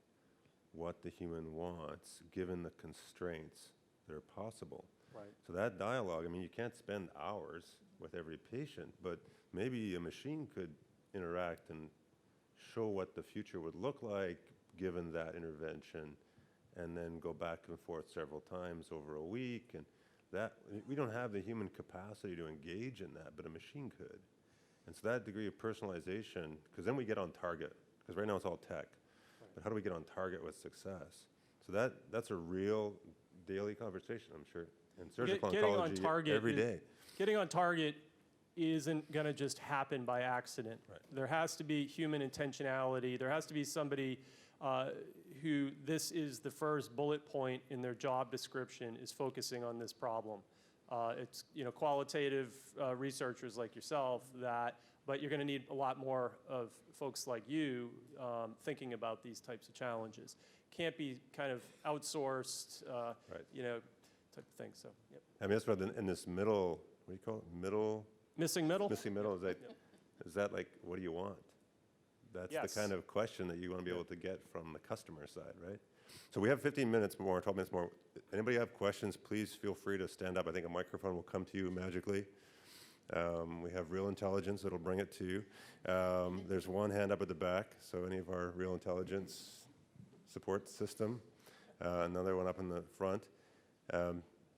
what the human wants given the constraints that are possible? Right. So that dialogue, I mean, you can't spend hours with every patient, but maybe a machine could interact and show what the future would look like given that intervention, and then go back and forth several times over a week. And that, we don't have the human capacity to engage in that, but a machine could. And so that degree of personalization, because then we get on target, because right now it's all tech, but how do we get on target with success? So that's a real daily conversation, I'm sure, in surgical Getting on oncology target every day. Getting on target isn't going to just happen by accident. Right. There has to be human intentionality. There has to be somebody who this is the first bullet point in their job description is focusing on this problem. It's qualitative researchers like yourself but you're going to need a lot more of folks like you thinking about these types of challenges. Can't be kind of outsourced, Right. type of thing. So, yep. I mean, that's what in this middle, what do you call it? Missing middle? Missing middle, is that like, what do you want? That's Yes. the kind of question that you want to be able to get from the customer side, right? So we have 15 minutes more, 12 minutes more. Anybody have questions, please feel free to stand up. I think a microphone will come to you magically. We have Real Intelligence that'll bring it to you. There's one hand up at the back, so any of our Real Intelligence support system. Another one up in the front.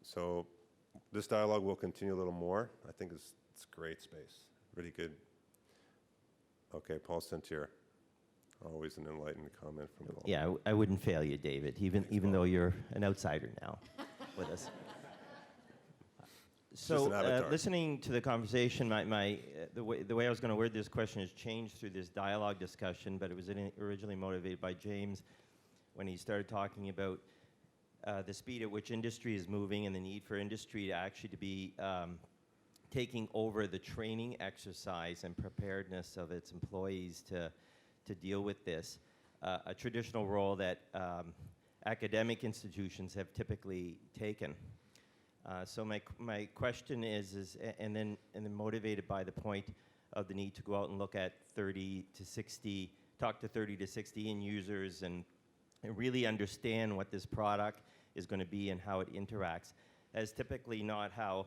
So this dialogue will continue a little more. I think it's great space, really good. Okay, Paul Sentier. Always an enlightened comment from Paul. Yeah, I wouldn't fail you, David, even though you're an outsider now with us. So, listening to the conversation, the way I was going to word this question has changed through this dialogue discussion, but it was originally motivated by James when he started talking about the speed at which industry is moving and the need for industry to actually be taking over the training exercise and preparedness of its employees to deal with this, a traditional role that academic institutions have typically taken. So my question is and then motivated by the point of the need to go out and look at talk to 30 to 60 end users and really understand what this product is going to be and how it interacts. That's typically not how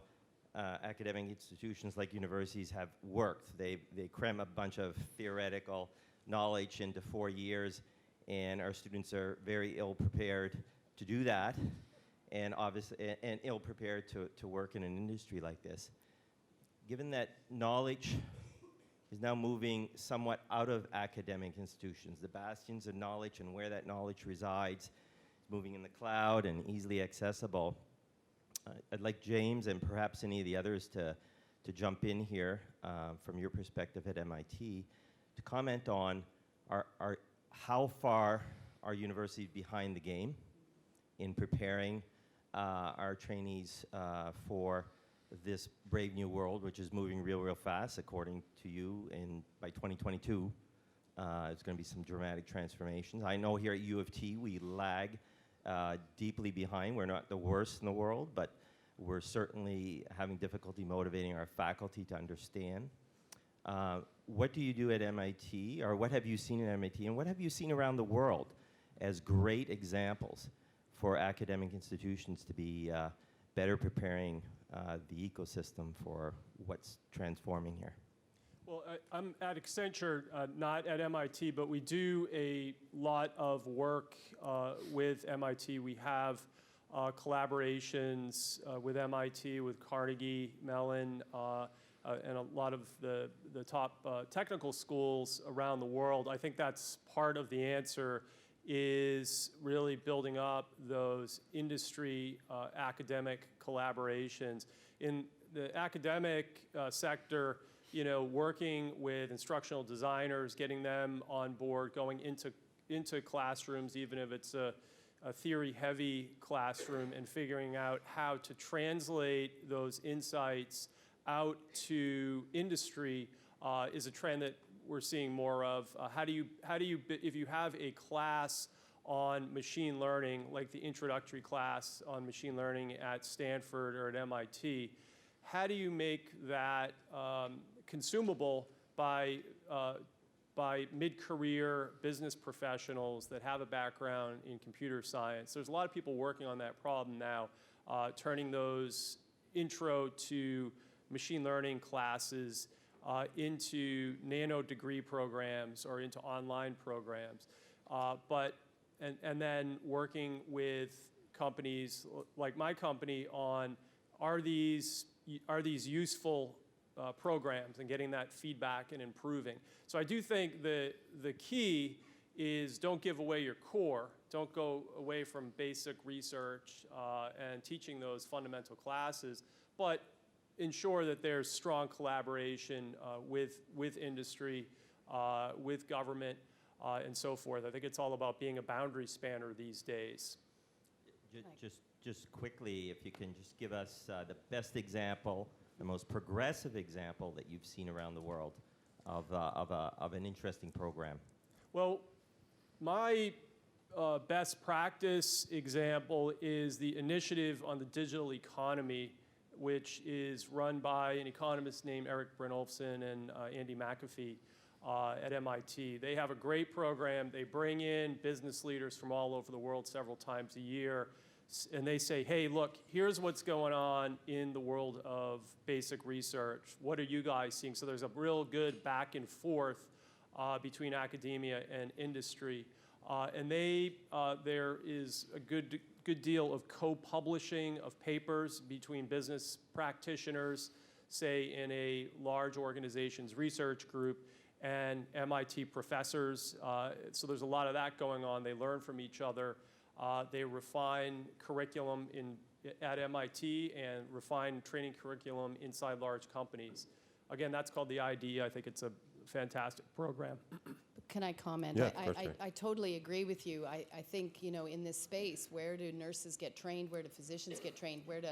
academic institutions like universities have worked. They cram a bunch of theoretical knowledge into 4 years, and our students are very ill prepared to do that, and obviously and ill prepared to work in an industry like this. Given that knowledge is now moving somewhat out of academic institutions, the bastions of knowledge and where that knowledge resides is moving in the cloud and easily accessible. I'd like James and perhaps any of the others to jump in here from your perspective at MIT to comment on how far are universities behind the game in preparing our trainees for this brave new world, which is moving real fast, according to you, and by 2022, it's going to be some dramatic transformations. I know here at U of T, we lag deeply behind. We're not the worst in the world, but we're certainly having difficulty motivating our faculty to understand. What do you do at MIT, or what have you seen at MIT, and what have you seen around the world as great examples for academic institutions to be better preparing the ecosystem for what's transforming here? Well, I'm at Accenture, not at MIT, but we do a lot of work with MIT. We have collaborations with MIT, with Carnegie Mellon, and a lot of the top technical schools around the world. I think that's part of the answer, is really building up those industry academic collaborations. In the academic sector, working with instructional designers, getting them on board, going into classrooms, even if it's a theory-heavy classroom, and figuring out how to translate those insights out to industry is a trend that we're seeing more of. How do you, if you have a class on machine learning, like the introductory class on machine learning at Stanford or at MIT, how do you make that consumable by mid-career business professionals that have a background in computer science? There's a lot of people working on that problem now, turning those intro to machine learning classes into nano degree programs or into online programs. And then working with companies like my company on, are these useful programs, and getting that feedback and improving. So I do think the key is don't give away your core. Don't go away from basic research and teaching those fundamental classes, but ensure that there's strong collaboration with industry, with government, and so forth. I think it's all about being a boundary spanner these days. Just quickly, if you can just give us the best example, the most progressive example that you've seen around the world of an interesting program. Well, my best practice example is the initiative on the digital economy, which is run by an economist named Eric Brynolfsson and Andy McAfee at MIT. They have a great program. They bring in business leaders from all over the world several times a year, and they say, hey, look, here's what's going on in the world of basic research. What are you guys seeing? So there's a real good back and forth between academia and industry. And there is a good deal of co-publishing of papers between business practitioners, say in a large organization's research group, and MIT professors. So there's a lot of that going on. They learn from each other. They refine curriculum at MIT and refine training curriculum inside large companies. Again, that's called the ID. I think it's a fantastic program. Can I comment? Yeah, of course, Terri. I totally agree with you. I think, in this space, where do nurses get trained, where do physicians get trained, where do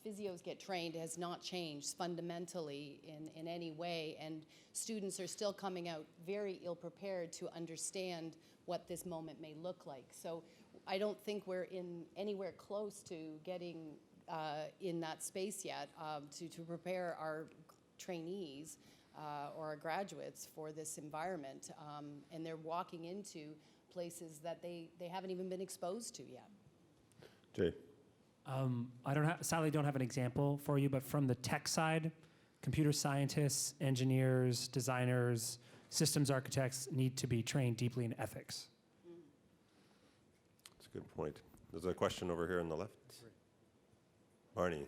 physios get trained has not changed fundamentally in any way. And students are still coming out very ill-prepared to understand what this moment may look like. So I don't think we're anywhere close to getting in that space yet to prepare our trainees or our graduates for this environment. And they're walking into places that they haven't even been exposed to yet. Jay. I sadly don't have an example for you, but from the tech side, computer scientists, engineers, designers, systems architects need to be trained deeply in ethics. That's a good point. There's a question over here on the left. Barney.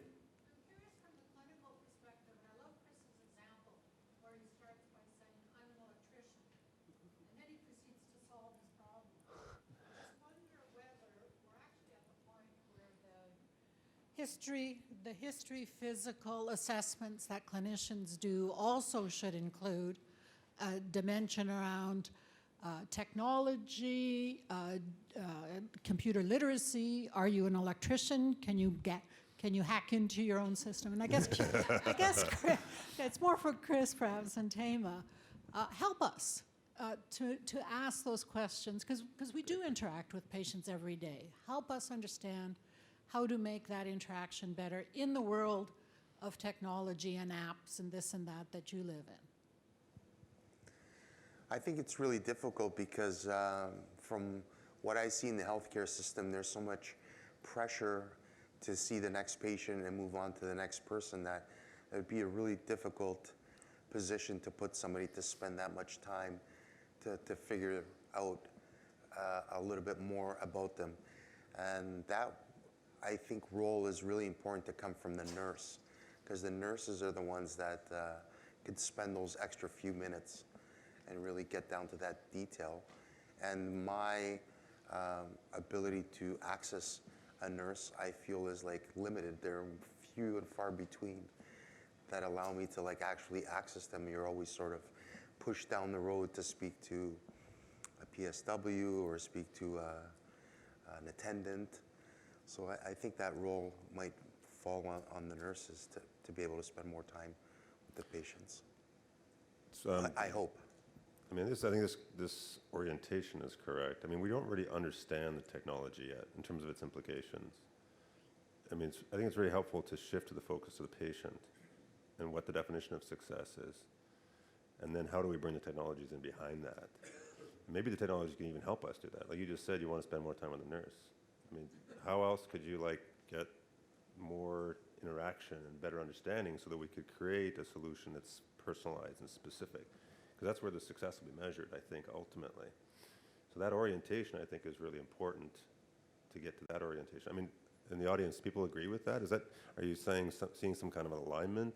The history physical assessments that clinicians do also should include a dimension around technology, computer literacy. Are you an electrician? Can you hack into your own system? And I guess Chris, it's more for Chris perhaps and Taymaa. Help us to ask those questions because we do interact with patients every day. Help us understand how to make that interaction better in the world of technology and apps and this and that you live in. I think it's really difficult because from what I see in the healthcare system, there's so much pressure to see the next patient and move on to the next person that it would be a really difficult position to put somebody to spend that much time to figure out a little bit more about them. And that, I think, role is really important to come from the nurse, because the nurses are the ones that could spend those extra few minutes and really get down to that detail. And my ability to access a nurse, I feel, is like limited. They're few and far between that allow me to like actually access them. You're always sort of pushed down the road to speak to a PSW or speak to an attendant. So I think that role might fall on the nurses to be able to spend more time with the patients. So, I hope. I mean, I think this orientation is correct. I mean, we don't really understand the technology yet in terms of its implications. I mean, I think it's very helpful to shift to the focus of the patient and what the definition of success is. And then how do we bring the technologies in behind that? Maybe the technology can even help us do that. Like you just said, you want to spend more time with the nurse. I mean, how else could you like get more interaction and better understanding so that we could create a solution that's personalized and specific? Because that's where the success will be measured, I think, ultimately. So that orientation, I think, is really important to get to that orientation. I mean, in the audience, people agree with that? Are you seeing some kind of alignment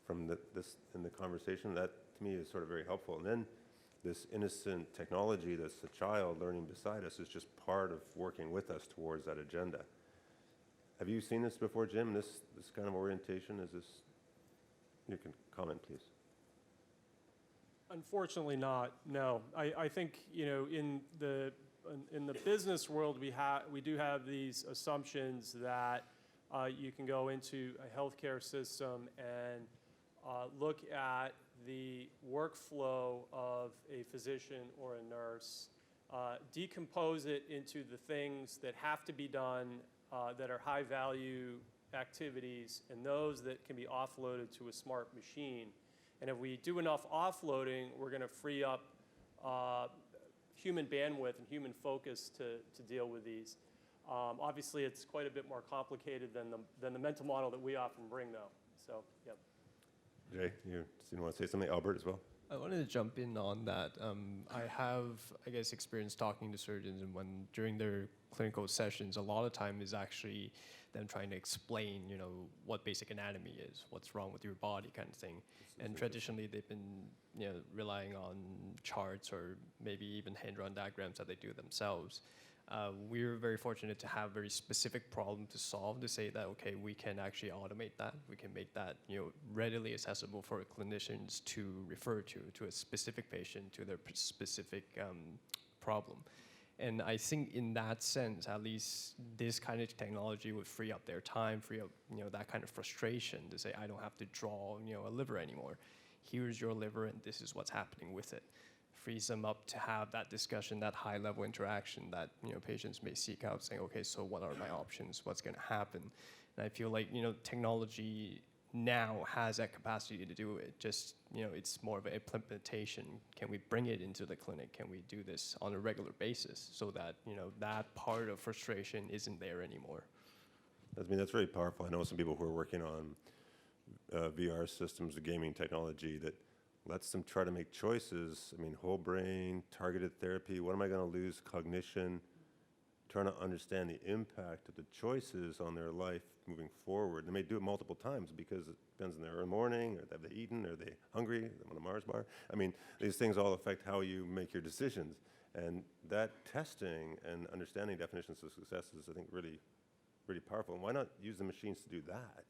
from this in the conversation? That, to me, is sort of very helpful. And then this innocent technology that's a child learning beside us is just part of working with us towards that agenda. Have you seen this before, Jim, this kind of orientation? Is this, you can comment, please. Unfortunately not, no. I think, you know, in the business world, we do have these assumptions that you can go into a healthcare system and look at the workflow of a physician or a nurse, decompose it into the things that have to be done that are high value activities and those that can be offloaded to a smart machine. And if we do enough offloading, we're going to free up human bandwidth and human focus to deal with these. Obviously, it's quite a bit more complicated than the mental model that we often bring, though. So, yep. Jay, you want to say something? Albert as well? I wanted to jump in on that. I have, I guess, experience talking to surgeons, and when during their clinical sessions, a lot of time is actually them trying to explain, you know, what basic anatomy is, what's wrong with your body, kind of thing. And traditionally, they've been, you know, relying on charts or maybe even hand-drawn diagrams that they do themselves. We're very fortunate to have a very specific problem to solve, to say that, okay, we can actually automate that. We can make that, you know, readily accessible for clinicians to refer to a specific patient, to their specific problem. And I think in that sense, at least this kind of technology would free up their time, free up, you know, that kind of frustration to say, I don't have to draw, you know, a liver anymore. Here's your liver and this is what's happening with it. Frees them up to have that discussion, that high level interaction that, you know, patients may seek out, saying, okay, so what are my options? What's going to happen? And I feel like, you know, technology now has that capacity to do it. Just, you know, it's more of an implementation. Can we bring it into the clinic? Can we do this on a regular basis so that, you know, that part of frustration isn't there anymore? I mean, that's very powerful. I know some people who are working on VR systems, the gaming technology that lets them try to make choices. I mean, whole brain, targeted therapy, what am I going to lose? Cognition, trying to understand the impact of the choices on their life moving forward. They may do it multiple times because it depends on their early morning, or have they eaten, are they hungry, are they on a Mars bar? I mean, these things all affect how you make your decisions. And that testing and understanding definitions of success is, I think, really, really powerful. And why not use the machines to do that?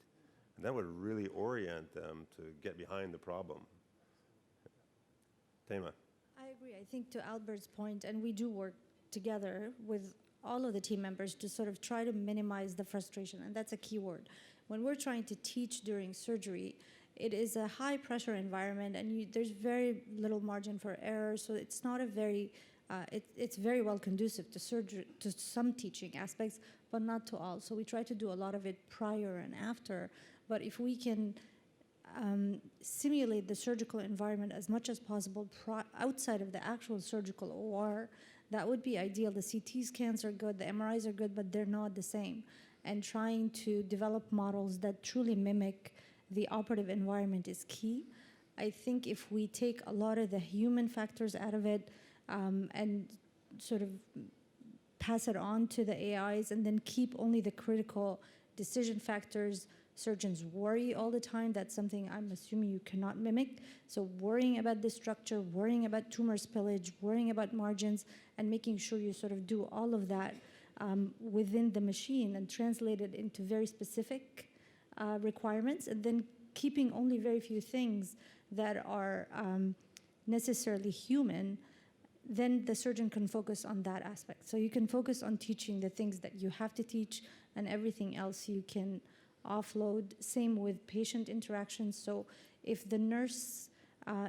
And that would really orient them to get behind the problem. Taymaa. I agree. I think to Albert's point, and we do work together with all of the team members to sort of try to minimize the frustration, and that's a key word. When we're trying to teach during surgery, it is a high pressure environment, and there's very little margin for error, so it's not a very, it's very well conducive to surgery, to some teaching aspects, but not to all. So we try to do a lot of it prior and after, but if we can simulate the surgical environment as much as possible outside of the actual surgical OR, that would be ideal. The CT scans are good, the MRIs are good, but they're not the same. And trying to develop models that truly mimic the operative environment is key. I think if we take a lot of the human factors out of it and sort of pass it on to the AIs and then keep only the critical decision factors surgeons worry all the time. That's something I'm assuming you cannot mimic. So worrying about the structure, worrying about tumor spillage, worrying about margins, and making sure you sort of do all of that within the machine and translate it into very specific requirements, and then keeping only very few things that are necessarily human, then the surgeon can focus on that aspect. So you can focus on teaching the things that you have to teach, and everything else you can offload. Same with patient interactions. So if the nurse,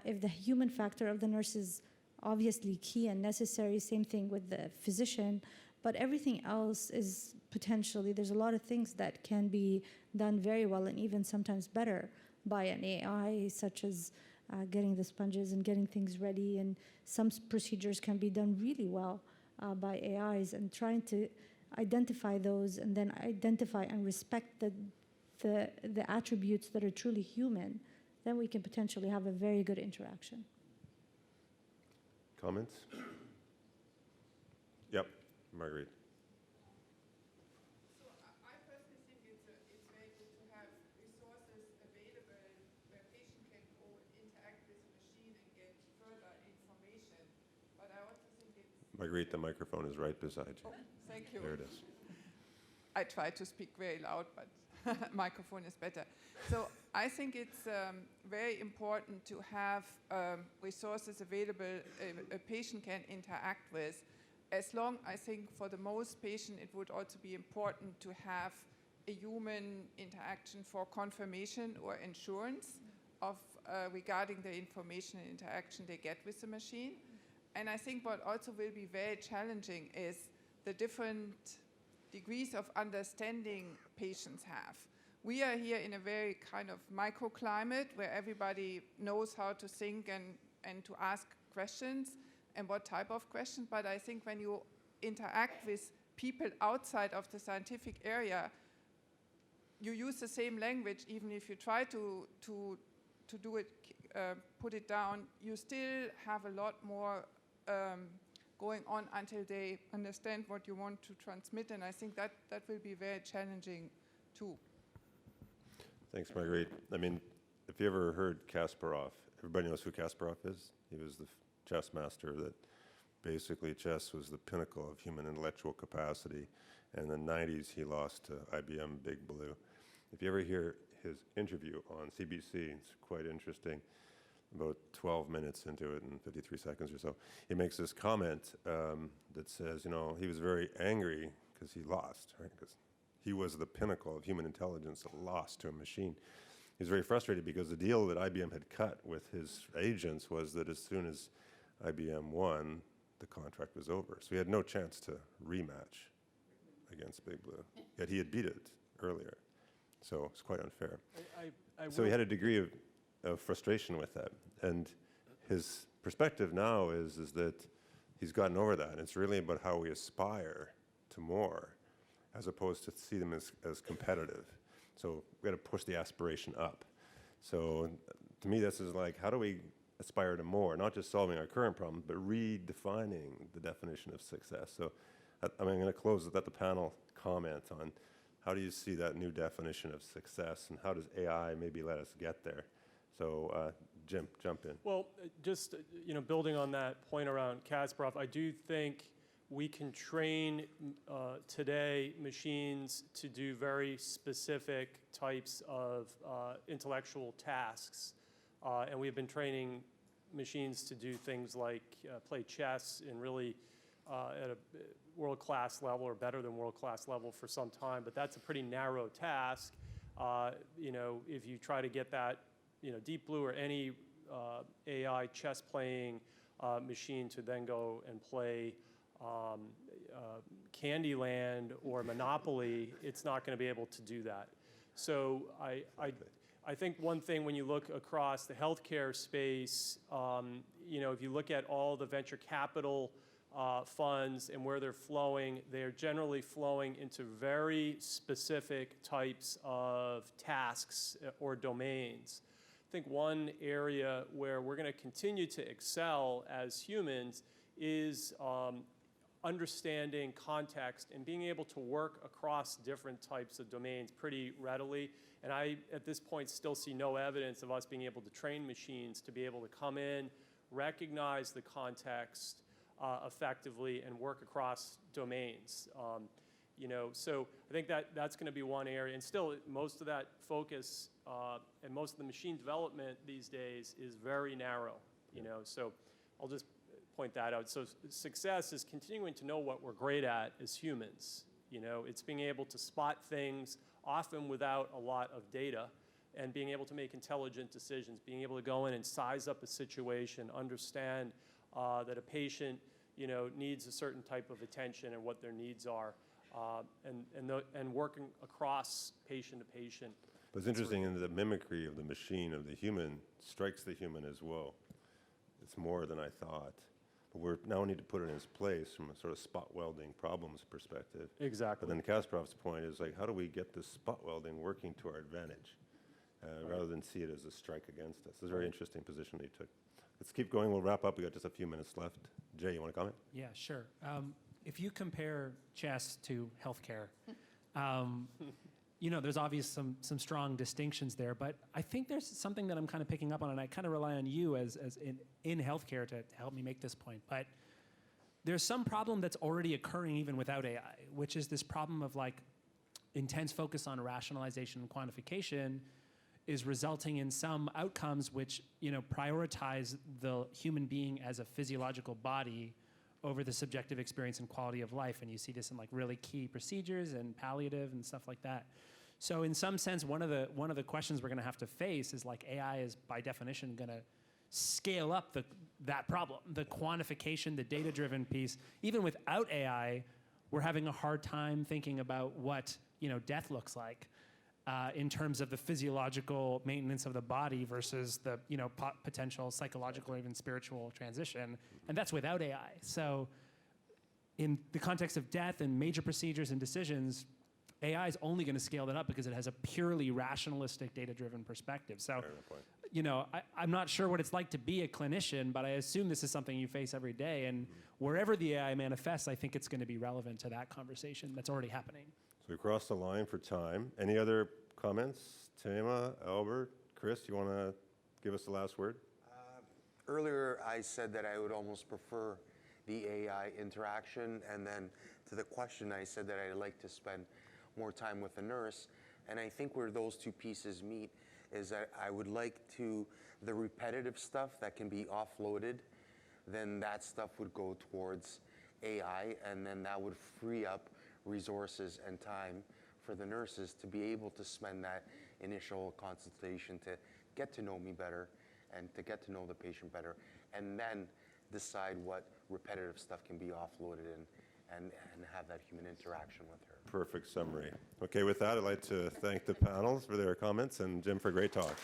if the human factor of the nurse is obviously key and necessary, same thing with the physician, but everything else is potentially, there's a lot of things that can be done very well and even sometimes better by an AI, such as getting the sponges and getting things ready, and some procedures can be done really well by AIs, and trying to identify those and then identify and respect the attributes that are truly human, then we can potentially have a very good interaction. Comments? Yep, Marguerite. I personally think it's very good to have resources available where patient can go interact with the machine and get further information. But I also think it's... Marguerite, the microphone is right beside you. Oh, thank you. There it is. I try to speak very loud, but microphone is better. So I think it's very important to have resources available a patient can interact with. As long, I think, for the most patient, it would also be important to have a human interaction for confirmation or insurance of regarding the information and interaction they get with the machine. And I think what also will be very challenging is the different degrees of understanding patients have. We are here in a very kind of microclimate where everybody knows how to think and to ask questions and what type of questions. But I think when you interact with people outside of the scientific area, you use the same language. Even if you try to do it, put it down, you still have a lot more going on until they understand what you want to transmit. And I think that will be very challenging too. Thanks, Marguerite. I mean, if you ever heard Kasparov, everybody knows who Kasparov is. He was the chess master that basically chess was the pinnacle of human intellectual capacity. And in the 90s, he lost to IBM Big Blue. If you ever hear his interview on CBC, it's quite interesting. About 12 minutes into it and 53 seconds or so, he makes this comment that says, you know, he was very angry because he lost, right? Because he was the pinnacle of human intelligence that lost to a machine. He was very frustrated because the deal that IBM had cut with his agents was that as soon as IBM won, the contract was over. So he had no chance to rematch against Big Blue. Yet he had beat it earlier. So it's quite unfair. So he had a degree of frustration with that. And his perspective now is that he's gotten over that. And it's really about how we aspire to more as opposed to see them as competitive. So we've got to push the aspiration up. So to me, this is like, how do we aspire to more? Not just solving our current problem, but redefining the definition of success. So I'm going to close with that the panel comment on how do you see that new definition of success, and how does AI maybe let us get there? So Jim, jump in. Well, just building on that point around Kasparov, I do think we can train today machines to do very specific types of intellectual tasks. And we've been training machines to do things like play chess in really at a world-class level or better than world-class level for some time. But that's a pretty narrow task. If you try to get that, Deep Blue or any AI chess-playing machine to then go and play Candyland or Monopoly, it's not going to be able to do that. So I think one thing when you look across the healthcare space, if you look at all the venture capital funds and where they're flowing, they're generally flowing into very specific types of tasks or domains. I think one area where we're going to continue to excel as humans is understanding context and being able to work across different types of domains pretty readily. And I, at this point, still see no evidence of us being able to train machines to be able to come in, recognize the context effectively, and work across domains. So I think that's going to be one area. And still, most of that focus and most of the machine development these days is very narrow. So I'll just point that out. So success is continuing to know what we're great at as humans. It's being able to spot things, often without a lot of data, and being able to make intelligent decisions, being able to go in and size up a situation, understand that a patient, needs a certain type of attention and what their needs are, and working across patient to patient. But it's interesting in the mimicry of the machine of the human strikes the human as well. It's more than I thought. But we now need to put it in its place from a sort of spot welding problems perspective. Exactly. But then Kasparov's point is like, how do we get this spot welding working to our advantage rather than see it as a strike against us? It's a very interesting position that you took. Let's keep going. We'll wrap up. We got just a few minutes left. Jay, you want to comment? Yeah, sure. If you compare chess to healthcare, there's obviously some strong distinctions there, but I think there's something that I'm kind of picking up on, and I kind of rely on you as in healthcare to help me make this point. But there's some problem that's already occurring even without AI, which is this problem of like intense focus on rationalization and quantification is resulting in some outcomes which prioritize the human being as a physiological body over the subjective experience and quality of life. And you see this in like really key procedures and palliative and stuff like that. So in some sense, one of the questions we're going to have to face is like AI is by definition going to scale up that problem, the quantification, the data-driven piece. Even without AI, we're having a hard time thinking about what death looks like in terms of the physiological maintenance of the body versus the potential psychological or even spiritual transition, and that's without AI. So in the context of death and major procedures and decisions, AI is only going to scale that up because it has a purely rationalistic, data-driven perspective. So, I'm not sure what it's like to be a clinician, but I assume this is something you face every day. And wherever the AI manifests, I think it's going to be relevant to that conversation that's already happening. So we crossed the line for time. Any other comments? Taymaa, Albert, Chris, you want to give us the last word? Earlier, I said that I would almost prefer the AI interaction, and then to the question, I said that I'd like to spend more time with the nurse. And I think where those two pieces meet is that I would like the repetitive stuff that can be offloaded, then that stuff would go towards AI, and then that would free up resources and time for the nurses to be able to spend that initial consultation to get to know me better and to get to know the patient better, and then decide what repetitive stuff can be offloaded and have that human interaction with her. Perfect summary. Okay, with that, I'd like to thank the panels for their comments and Jim for a great talk.